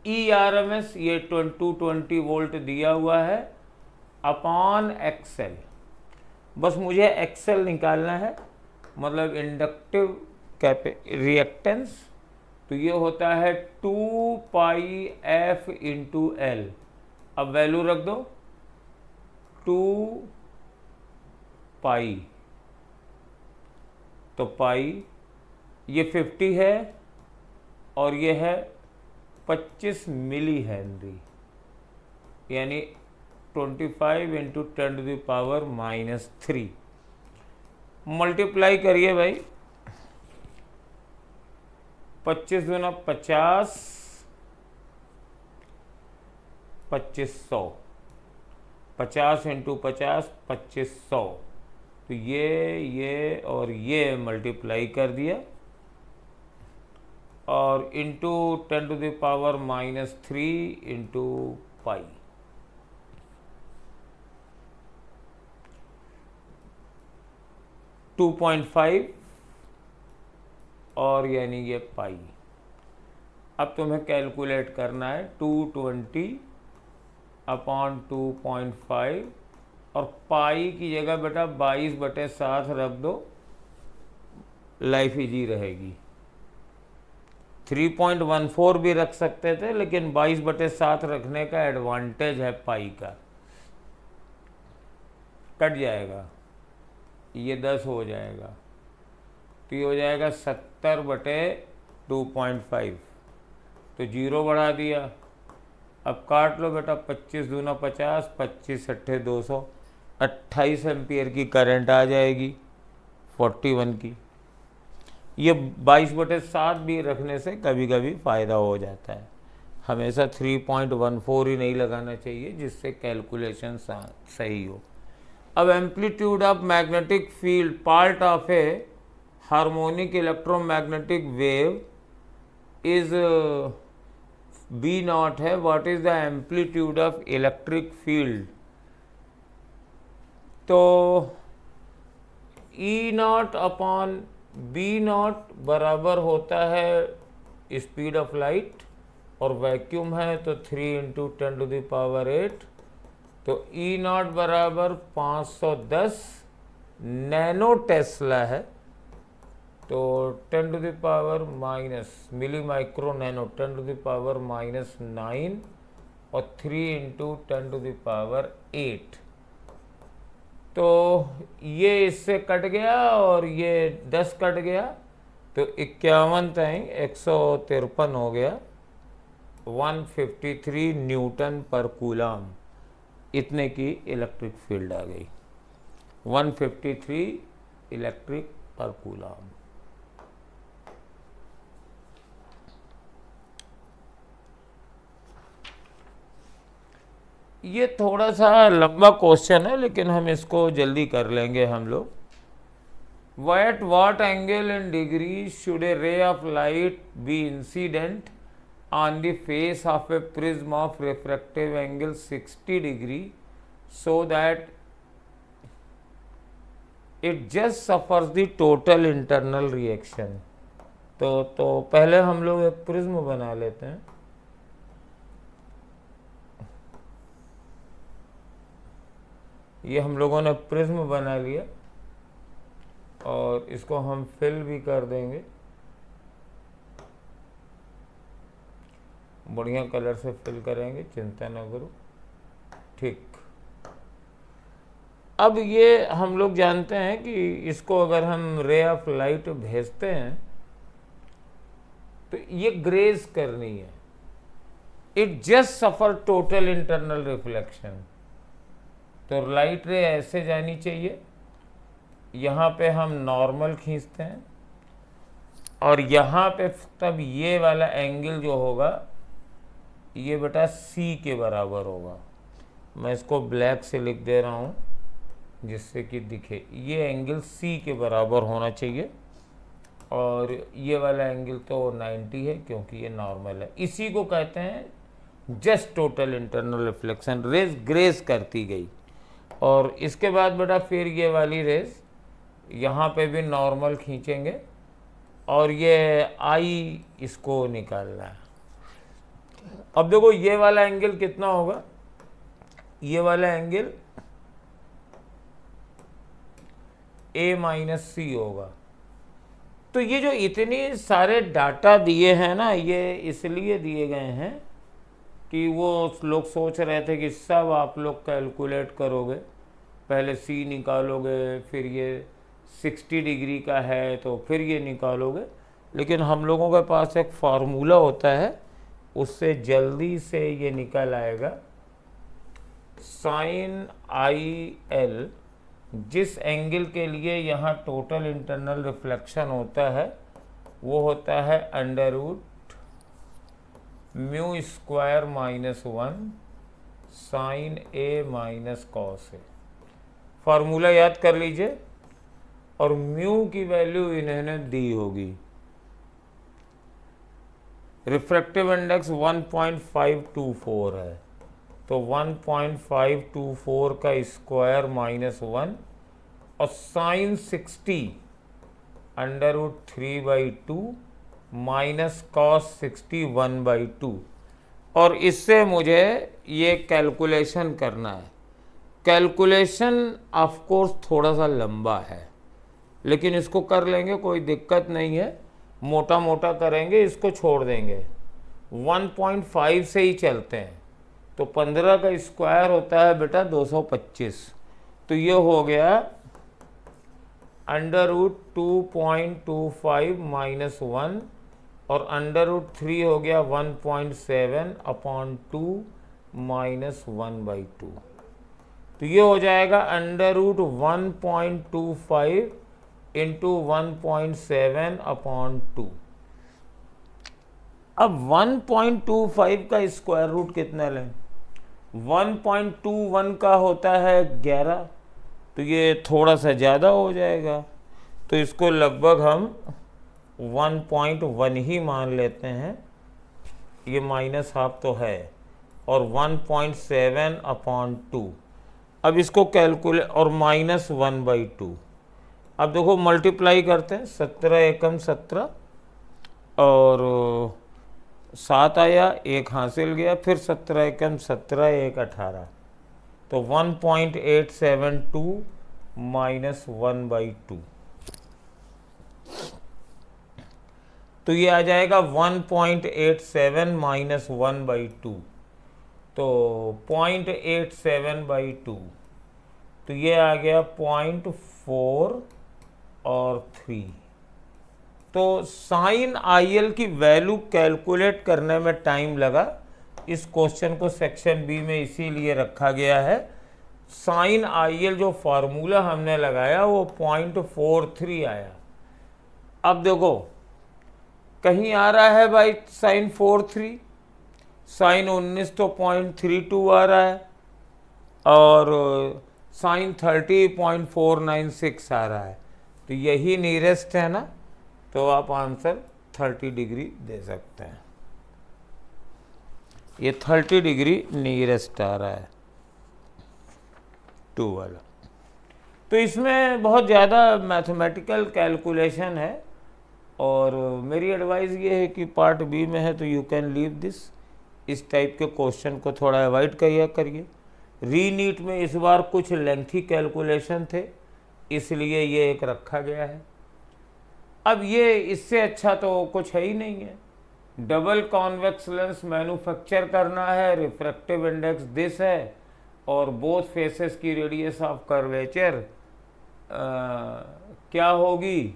ERMS ये 220 वोल्ट दिया हुआ है अपॉन XL। बस मुझे XL निकालना है, मतलब इंडक्टिव रिएक्टेंस। तो ये होता है 2 पाई F इंटू L। अब वैल्यू रख दो 2 पाई, तो पाई ये 50 है और ये है 25 मिली हेनरी, यानी 25 इंटू 10⁻³ मल्टीप्लाई करिए भाई, 25 दूना 50, 2500, 50 इंटू 50 2500। तो ये और ये मल्टीप्लाई कर दिया और इंटू 10⁻³ इंटू पाई। टू 2.5 और यानी ये पाई। अब तुम्हें कैलकुलेट करना है 220 अपॉन 2.5 और पाई की जगह बेटा 22/7 रख दो, लाइफ इजी रहेगी। 3.14 भी रख सकते थे, लेकिन 22/7 रखने का एडवांटेज है पाई का। कट जाएगा, ये 10 हो जाएगा, तो ये हो जाएगा 70/2.5, तो 0 बढ़ा दिया। अब काट लो बेटा, 25 दूना 50, 25 अट्ठे 200, 28 एम्पियर की करंट आ जाएगी 41 की। ये 22/7 भी रखने से कभी कभी फ़ायदा हो जाता है, हमेशा 3.14 ही नहीं लगाना चाहिए जिससे कैलकुलेशन सही हो। अब amplitude of magnetic field part of A harmonic electromagnetic wave is B0 है। What is the amplitude of electric field? तो E0 अपॉन B0 बराबर होता है स्पीड ऑफ लाइट, और वैक्यूम है तो 3 इंटू 10⁸। तो E0 बराबर 510 नैनो टेस्ला है, तो 10⁻⁻, मिली माइक्रो नैनो 10⁻⁻9 और 3 इंटू 10⁸। तो ये इससे कट गया और ये 10 कट गया, तो 51 तक 153 हो गया, 153 न्यूटन पर कूलम। इतने की इलेक्ट्रिक फील्ड आ गई, 153 इलेक्ट्रिक पर कूलम। ये थोड़ा सा लंबा क्वेश्चन है, लेकिन हम इसको जल्दी कर लेंगे हम लोग। At what angle in degree should a ray of light be incident on the face of a prism of refractive angle 60 degree so that it just suffers the total internal reaction? तो पहले हम लोग एक प्रिज्म बना लेते हैं। ये हम लोगों ने प्रिज्म बना लिया और इसको हम फिल भी कर देंगे, बढ़िया कलर से फिल करेंगे, चिंता ना करो। ठीक, अब ये हम लोग जानते हैं कि इसको अगर हम रे ऑफ लाइट भेजते हैं तो ये ग्रेज करनी है, it just suffer total internal reflection. तो लाइट रे ऐसे जानी चाहिए, यहाँ पे हम नॉर्मल खींचते हैं और यहाँ पे तब ये वाला एंगल जो होगा ये बेटा C के बराबर होगा। मैं इसको ब्लैक से लिख दे रहा हूँ जिससे कि दिखे, ये एंगल C के बराबर होना चाहिए, और ये वाला एंगल तो 90 है क्योंकि ये नॉर्मल है। इसी को कहते हैं just total internal reflection, rays graze करती गई। और इसके बाद बेटा फिर ये वाली रेज यहाँ पे भी नॉर्मल खींचेंगे और ये आई इसको निकालना है। अब देखो ये वाला एंगल कितना होगा, ये वाला एंगल A माइनस सी होगा। तो ये जो इतने सारे डाटा दिए हैं ना, ये इसलिए दिए गए हैं कि वो लोग सोच रहे थे कि सब आप लोग कैलकुलेट करोगे, पहले C निकालोगे, फिर ये 60 डिग्री का है तो फिर ये निकालोगे। लेकिन हम लोगों के पास एक फार्मूला होता है, उससे जल्दी से ये निकल आएगा। साइन IL जिस एंगल के लिए यहाँ टोटल इंटरनल रिफ्लेक्शन होता है वो होता है under root mu square minus 1 sine A minus cos A। Formula याद कर लीजिए, और म्यू की वैल्यू इन्होंने दी होगी। रिफ्रैक्टिव इंडेक्स 1.524 है, तो 1.524 का स्क्वायर माइनस 1 और sine 60 under root 3/2 minus cos 60 1/2। और इससे मुझे ये कैलकुलेशन करना है। कैलकुलेशन ऑफ कोर्स थोड़ा सा लंबा है, लेकिन इसको कर लेंगे, कोई दिक्कत नहीं है। मोटा मोटा करेंगे, इसको छोड़ देंगे। 1.5 से ही चलते हैं। तो 15 का स्क्वायर होता है बेटा 225। तो ये हो गया अंडर रूट 2.25 माइनस 1 और अंडर रूट 3 हो गया 1.7/2 माइनस 1/2। तो ये हो जाएगा अंडर रूट 1.25 इंटू 1.7/2। अब 1.25 का स्क्वायर रूट कितना लें? 1.21 का होता है 11, तो ये थोड़ा सा ज़्यादा हो जाएगा, तो इसको लगभग हम 1.1 ही मान लेते हैं। ये माइनस हाफ तो है, और 1.7/2। अब इसको कैलकुलेट, और माइनस 1/2। अब देखो मल्टीप्लाई करते हैं, 17 एकम 17 और 7 आया, 1 हासिल गया, फिर 17 एकम 17, 1 18, तो 1.872 माइनस 1/2। तो ये आ जाएगा 1.87 माइनस 1/2, तो 0.87/2, तो ये आ गया 0.4 और 3। तो साइन IL की वैल्यू कैलकुलेट करने में टाइम लगा। इस क्वेश्चन को सेक्शन बी में इसीलिए रखा गया है। साइन IL जो फार्मूला हमने लगाया वो 0.43 आया। अब देखो कहीं आ रहा है भाई साइन 43, साइन 19 तो 0.32 आ रहा है, और साइन 30 0.496 आ रहा है। तो यही नियरेस्ट है ना, तो आप आंसर 30 डिग्री दे सकते हैं। ये 30 डिग्री नियरेस्ट आ रहा है 2 वाला। तो इसमें बहुत ज़्यादा मैथमेटिकल कैलकुलेशन है, और मेरी एडवाइस ये है कि पार्ट बी में है तो यू कैन लीव दिस। इस टाइप के क्वेश्चन को थोड़ा अवॉइड करिए। रीनीट में इस बार कुछ लेंथी कैलकुलेशन थे, इसलिए ये एक रखा गया है। अब ये इससे अच्छा तो कुछ है ही नहीं है। डबल कॉन्वेक्स लेंस मैन्युफैक्चर करना है, रिफ्रैक्टिव इंडेक्स दिस है, और बोथ फेसेस की रेडियस ऑफ कर्वेचर क्या होगी,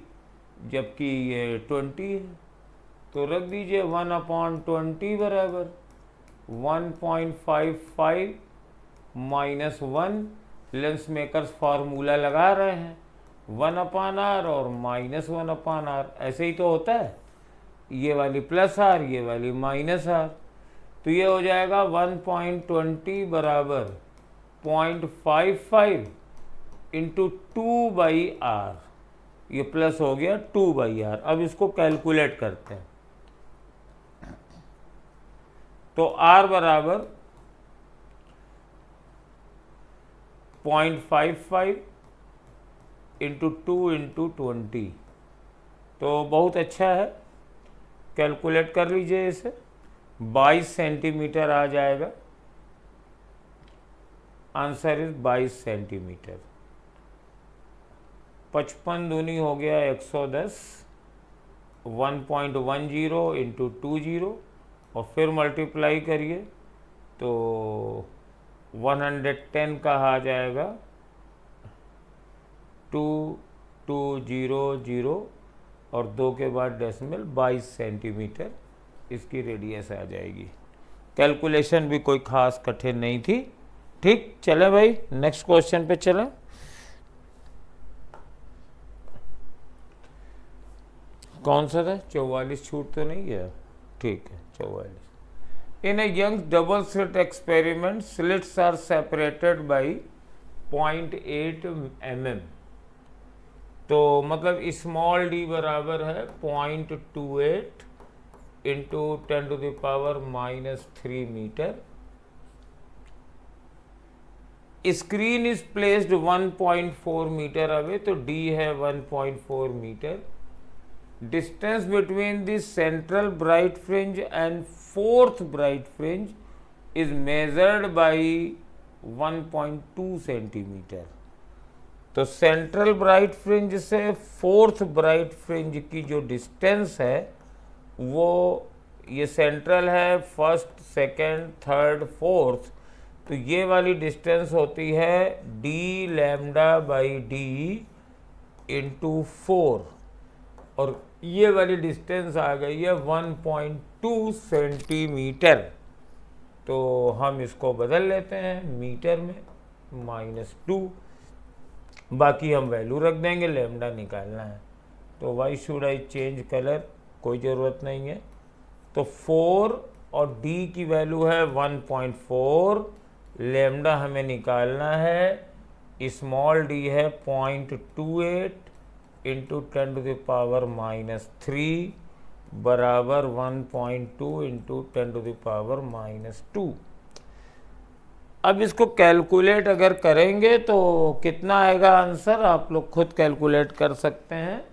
जबकि ये 20 है। तो रख दीजिए 1/20 बराबर 1.55 माइनस 1। लेंस मेकर्स फार्मूला लगा रहे हैं 1/r और माइनस 1/r, ऐसे ही तो होता है। ये वाली प्लस r, ये वाली माइनस r, तो ये हो जाएगा 1.20 बराबर 0.55 इंटू 2/r, ये प्लस हो गया 2/r। अब इसको कैलकुलेट करते हैं, तो r बराबर 0.55 इंटू 2 इंटू 20, तो बहुत अच्छा है, कैलकुलेट कर लीजिए इसे। 22 सेंटीमीटर आ जाएगा। Answer is 22 centimetre. 55 दूनी हो गया 110, 1.10 इंटू 20 और फिर मल्टीप्लाई करिए तो 110 का आ जाएगा 2200 और 2 के बाद डेसिमल 22 सेंटीमीटर इसकी रेडियस आ जाएगी। कैलकुलेशन भी कोई खास कठिन नहीं थी। ठीक, चले भाई नेक्स्ट क्वेश्चन पे चलें। कौन सा था? 44 छूट तो नहीं गया? ठीक है 44। In a Young double slit experiment slits are separated by 0.8 mm। तो मतलब स्मॉल डी बराबर है 0.28 into 10⁻³ metre. Screen is placed 1.4 metre away, तो डी है 1.4 metre. Distance between the central bright fringe and fourth bright fringe is measured by 1.2 centimetre. तो सेंट्रल ब्राइट फ्रिंज से फोर्थ ब्राइट फ्रिंज की जो डिस्टेंस है वो, ये सेंट्रल है, फर्स्ट सेकेंड थर्ड फोर्थ, तो ये वाली डिस्टेंस होती है D lambda by D into 4 और ये वाली डिस्टेंस आ गई है 1.2 सेंटीमीटर। तो हम इसको बदल लेते हैं मीटर में, -2, बाकी हम वैल्यू रख देंगे, लैम्डा निकालना है। तो why should I change colour, कोई ज़रूरत नहीं है। तो 4 और डी की वैल्यू है 1.4, लैम्डा हमें निकालना है, स्मॉल डी है 0.28 इंटू 10⁻³ बराबर 1.2 इंटू 10⁻²। अब इसको कैलकुलेट अगर करेंगे तो कितना आएगा आंसर, आप लोग खुद कैलकुलेट कर सकते हैं।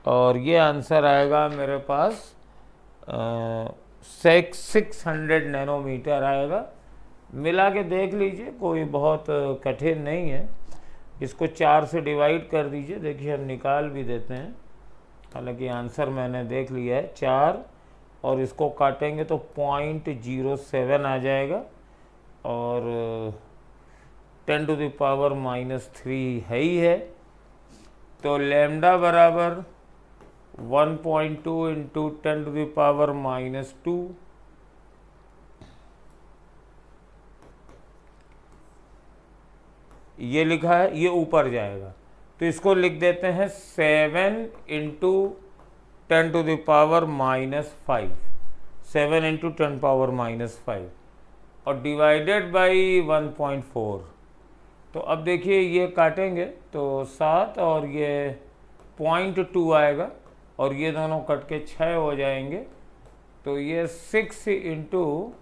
और ये आंसर आएगा मेरे पास 600 नैनोमीटर आएगा। मिला के देख लीजिए, कोई बहुत कठिन नहीं है। इसको 4 से डिवाइड कर दीजिए, देखिए हम निकाल भी देते हैं। हालांकि आंसर मैंने देख लिया है 4, और इसको काटेंगे तो 0.07 आ जाएगा और 10⁻³ है ही है। तो लैम्डा बराबर 1.2 इंटू 10⁻², ये लिखा है, ये ऊपर जाएगा तो इसको लिख देते हैं 7 इंटू 10⁻⁻5, 7 इंटू 10⁻⁻5 और डिवाइडेड बाई 1.4। तो अब देखिए ये काटेंगे तो 7 और ये 0.2 आएगा और ये दोनों कट के 6 हो जाएंगे। तो ये 6 इंटू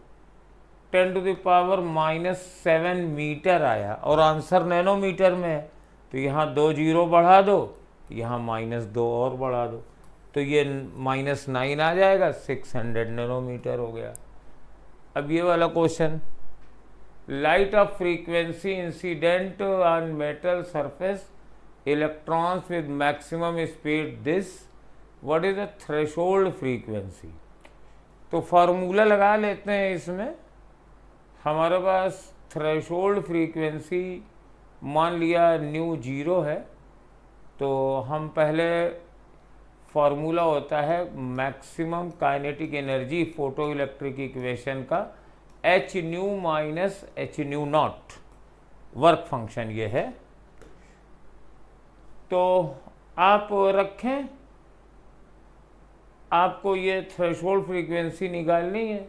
10⁻⁻7 मीटर आया और आंसर नैनोमीटर में है। तो यहाँ 2 जीरो बढ़ा दो, यहाँ -2 और बढ़ा दो, तो ये -9 आ जाएगा, 600 नैनोमीटर हो गया। अब ये वाला question, light of frequency incident on metal surface electrons with maximum speed this, what is the threshold frequency. तो फार्मूला लगा लेते हैं इसमें। हमारे पास थ्रेशोल्ड फ्रीक्वेंसी मान लिया न्यू 0 है, तो हम पहले फार्मूला होता है maximum kinetic energy photo electric equation का, h new minus h new not, work function ये है। तो आप रखें, आपको ये थ्रेशोल्ड फ्रीक्वेंसी निकालनी है।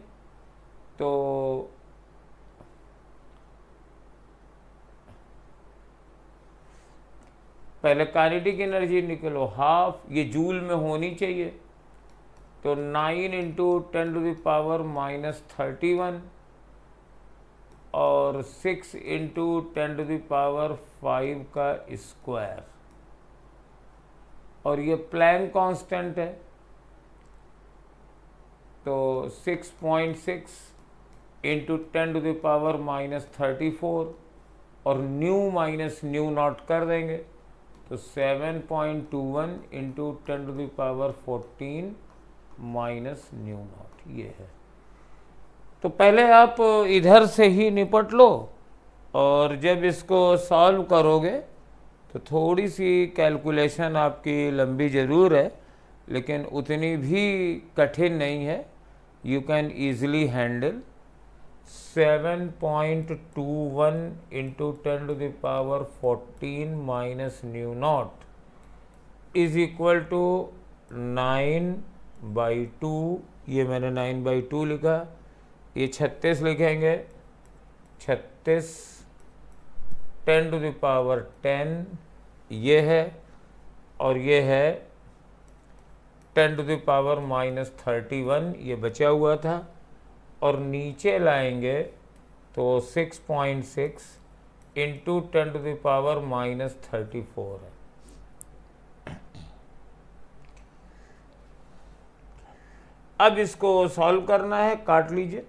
तो पहले काइनेटिक एनर्जी निकलो, हाफ, ये जूल में होनी चाहिए। तो 9 इंटू 10⁻⁻31 और 6 इंटू 10⁵ का स्क्वायर, और ये प्लैंक कांस्टेंट है। तो 6.6 इंटू 10⁻⁻34 और न्यू माइनस न्यू नॉट कर देंगे तो 7.21 इंटू 10⁻14 माइनस न्यू नॉट ये है। तो पहले आप इधर से ही निपट लो और जब इसको सॉल्व करोगे तो थोड़ी सी कैलकुलेशन आपकी लंबी ज़रूर है लेकिन उतनी भी कठिन नहीं है। You can easily handle 7.21 into 10⁻14 minus nu naught is equal to 9/2। ये मैंने 9/2 लिखा, ये 36 लिखेंगे, 36 10⁻10 ये है और ये है 10⁻−31 ये बचा हुआ था और नीचे लाएंगे तो 6.6 इंटू 10⁻−34 है। अब इसको सॉल्व करना है, काट लीजिए।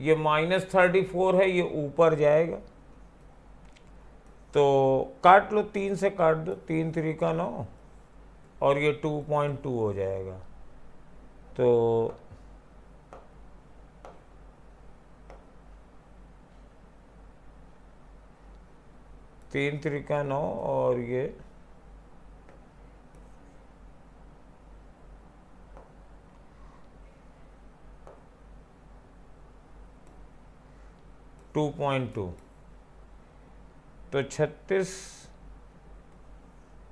ये -34 है, ये ऊपर जाएगा तो काट लो, 3 से काट दो, 3 3 का 9 और ये 2.2 हो जाएगा। तो तीन 3 का 9 और ये 2.2 तो 36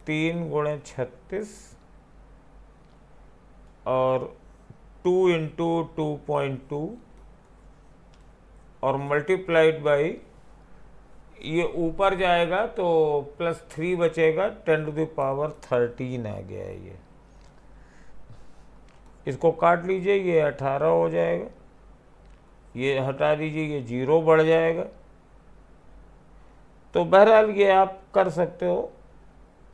3 गुणे 36 और 2 इंटू 2.2 और मल्टीप्लाइड बाई ये ऊपर जाएगा तो +3 बचेगा, 10⁻13 आ गया है ये। इसको काट लीजिए, ये 18 हो जाएगा, ये हटा दीजिए, ये 0 बढ़ जाएगा। तो बहरहाल ये आप कर सकते हो।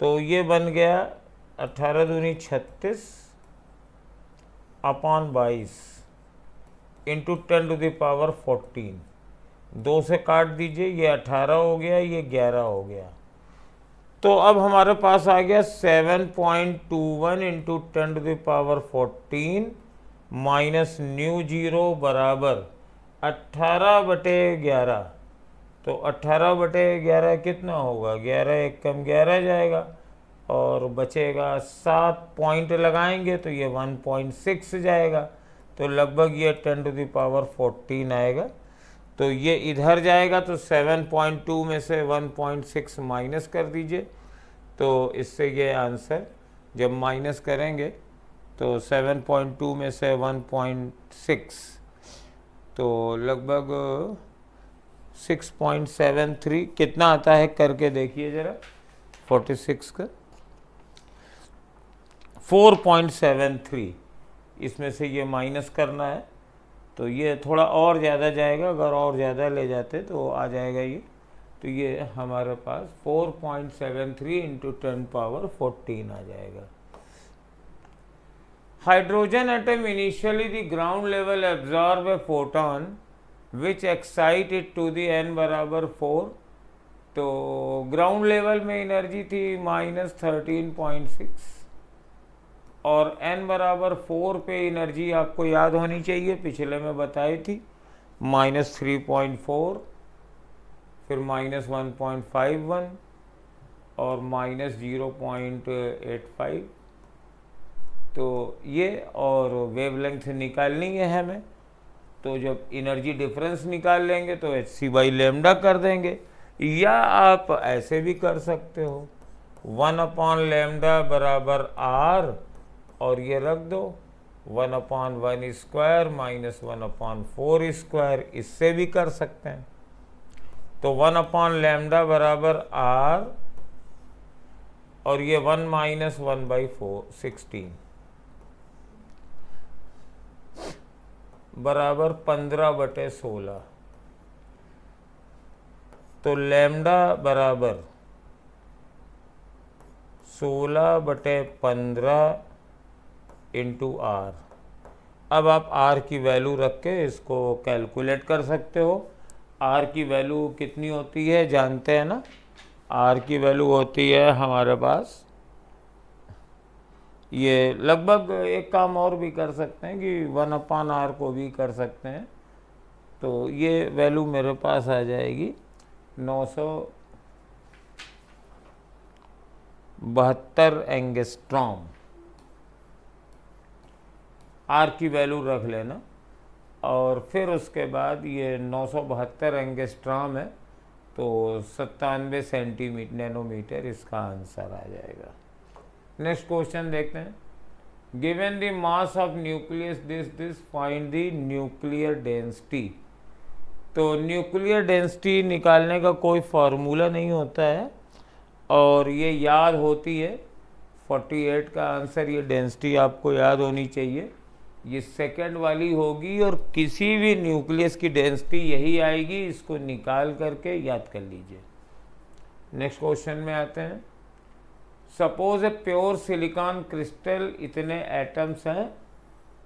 तो ये बन गया 18 दूनी 36 अपॉन 22 इंटू 10⁻14। 2 से काट दीजिए, ये 18 हो गया, ये 11 हो गया। तो अब हमारे पास आ गया 7.21 इंटू 10⁻14 माइनस न्यू 0 बराबर 18/11। तो 18/11 कितना होगा? 11 एक कम 11 जाएगा और बचेगा 7 पॉइंट लगाएंगे तो ये 1.6 जाएगा। तो लगभग ये 10⁻14 आएगा। तो ये इधर जाएगा तो 7.2 में से 1.6 माइनस कर दीजिए। तो इससे ये आंसर जब माइनस करेंगे तो 7.2 में से 1.6 तो लगभग 6.73 कितना आता है करके देखिए ज़रा। 46 का 4.73 इसमें से ये माइनस करना है तो ये थोड़ा और ज़्यादा जाएगा। अगर और ज़्यादा ले जाते तो आ जाएगा ये। तो ये हमारे पास 4.73 इंटू 10⁻14 आ जाएगा। Hydrogen atom initially the ground level absorb a photon which excite it to the n बराबर 4। तो ग्राउंड लेवल में एनर्जी थी -13.6 और n बराबर 4 पे एनर्जी आपको याद होनी चाहिए, पिछले में बताई थी, -3.4 फिर -1.51 और -0.85। तो ये और वेवलेंथ निकालनी है हमें। तो जब एनर्जी डिफरेंस निकाल लेंगे तो hc/λ कर देंगे, या आप ऐसे भी कर सकते हो 1/λ बराबर r और ये रख दो 1/1² -1/4², इससे भी कर सकते हैं। तो 1/λ बराबर r और ये 1 - 1/4 16 बराबर 15/16। तो लैम्डा बराबर 16/15 इंटू आर। अब आप आर की वैल्यू रख के इसको कैलकुलेट कर सकते हो। आर की वैल्यू कितनी होती है जानते हैं ना? आर की वैल्यू होती है हमारे पास, ये लगभग एक काम और भी कर सकते हैं कि 1/r को भी कर सकते हैं। तो ये वैल्यू मेरे पास आ जाएगी 972 एंगस्ट्रॉम। आर की वैल्यू रख लेना और फिर उसके बाद ये 972 एंगस्ट्रॉम है तो 97 सेंटीमीटर नैनोमीटर इसका आंसर आ जाएगा। नेक्स्ट क्वेश्चन देखते हैं। Given the mass of nucleus this find the nuclear density. तो न्यूक्लियर डेंसिटी निकालने का कोई फार्मूला नहीं होता है और ये याद होती है 48 का आंसर। ये डेंसिटी आपको याद होनी चाहिए, ये सेकंड वाली होगी और किसी भी न्यूक्लियस की डेंसिटी यही आएगी। इसको निकाल करके याद कर लीजिए। नेक्स्ट क्वेश्चन में आते हैं। Suppose a pure silicon crystal, इतने एटम्स हैं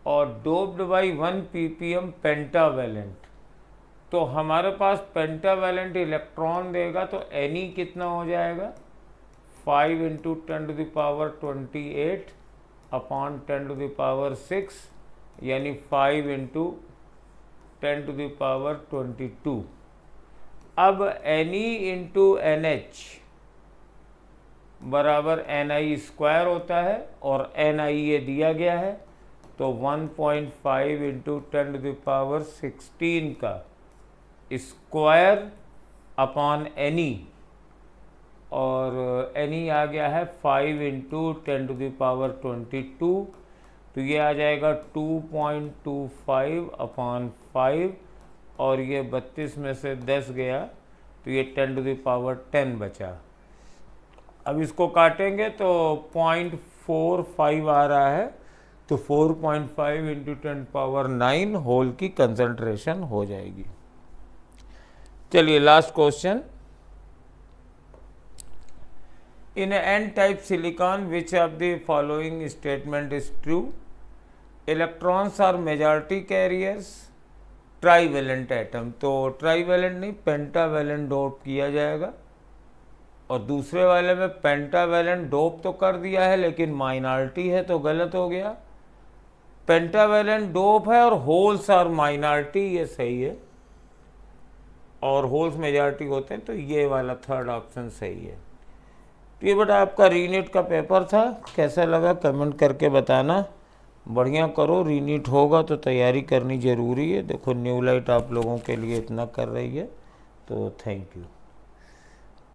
और डोप्ड बाई 1 ppm पेंटावेलेंट। तो हमारे पास पेंटावेलेंट इलेक्ट्रॉन देगा तो Ni कितना हो जाएगा? 5 × 10⁻28 अपॉन 10⁻6 यानी 5 × 10⁻22। अब Ne × NH बराबर Ni² होता है और Ni ये दिया गया है तो 1.5 × 10⁻16 का स्क्वायर अपॉन Ne और Ne आ गया है 5 × 10⁻22 तो ये आ जाएगा 2.25 अपॉन 5 और ये 32 में से 10 गया तो ये 10⁻10 बचा। अब इसको काटेंगे तो 0.45 आ रहा है तो 4.5 × 10⁻9 होल की कंसंट्रेशन हो जाएगी। चलिए last question. In n-type silicon, which of the following statement is true? Electrons are majority carriers. Trivalent atom, तो ट्राईवेलेंट नहीं पेंटावेलेंट डोप किया जाएगा और दूसरे वाले में पेंटावेलेंट डोप तो कर दिया है लेकिन माइनॉरिटी है तो गलत हो गया। पेंटावेलेंट डोप है और होल्स आर माइनॉरिटी, ये सही है और होल्स मेजॉरिटी होते हैं तो ये वाला थर्ड ऑप्शन सही है। तो ये बेटा आपका रीनीट का पेपर था, कैसा लगा कमेंट करके बताना। बढ़िया करो, रीनीट होगा तो तैयारी करनी ज़रूरी है। देखो न्यू लाइट आप लोगों के लिए इतना कर रही है तो थैंक यू।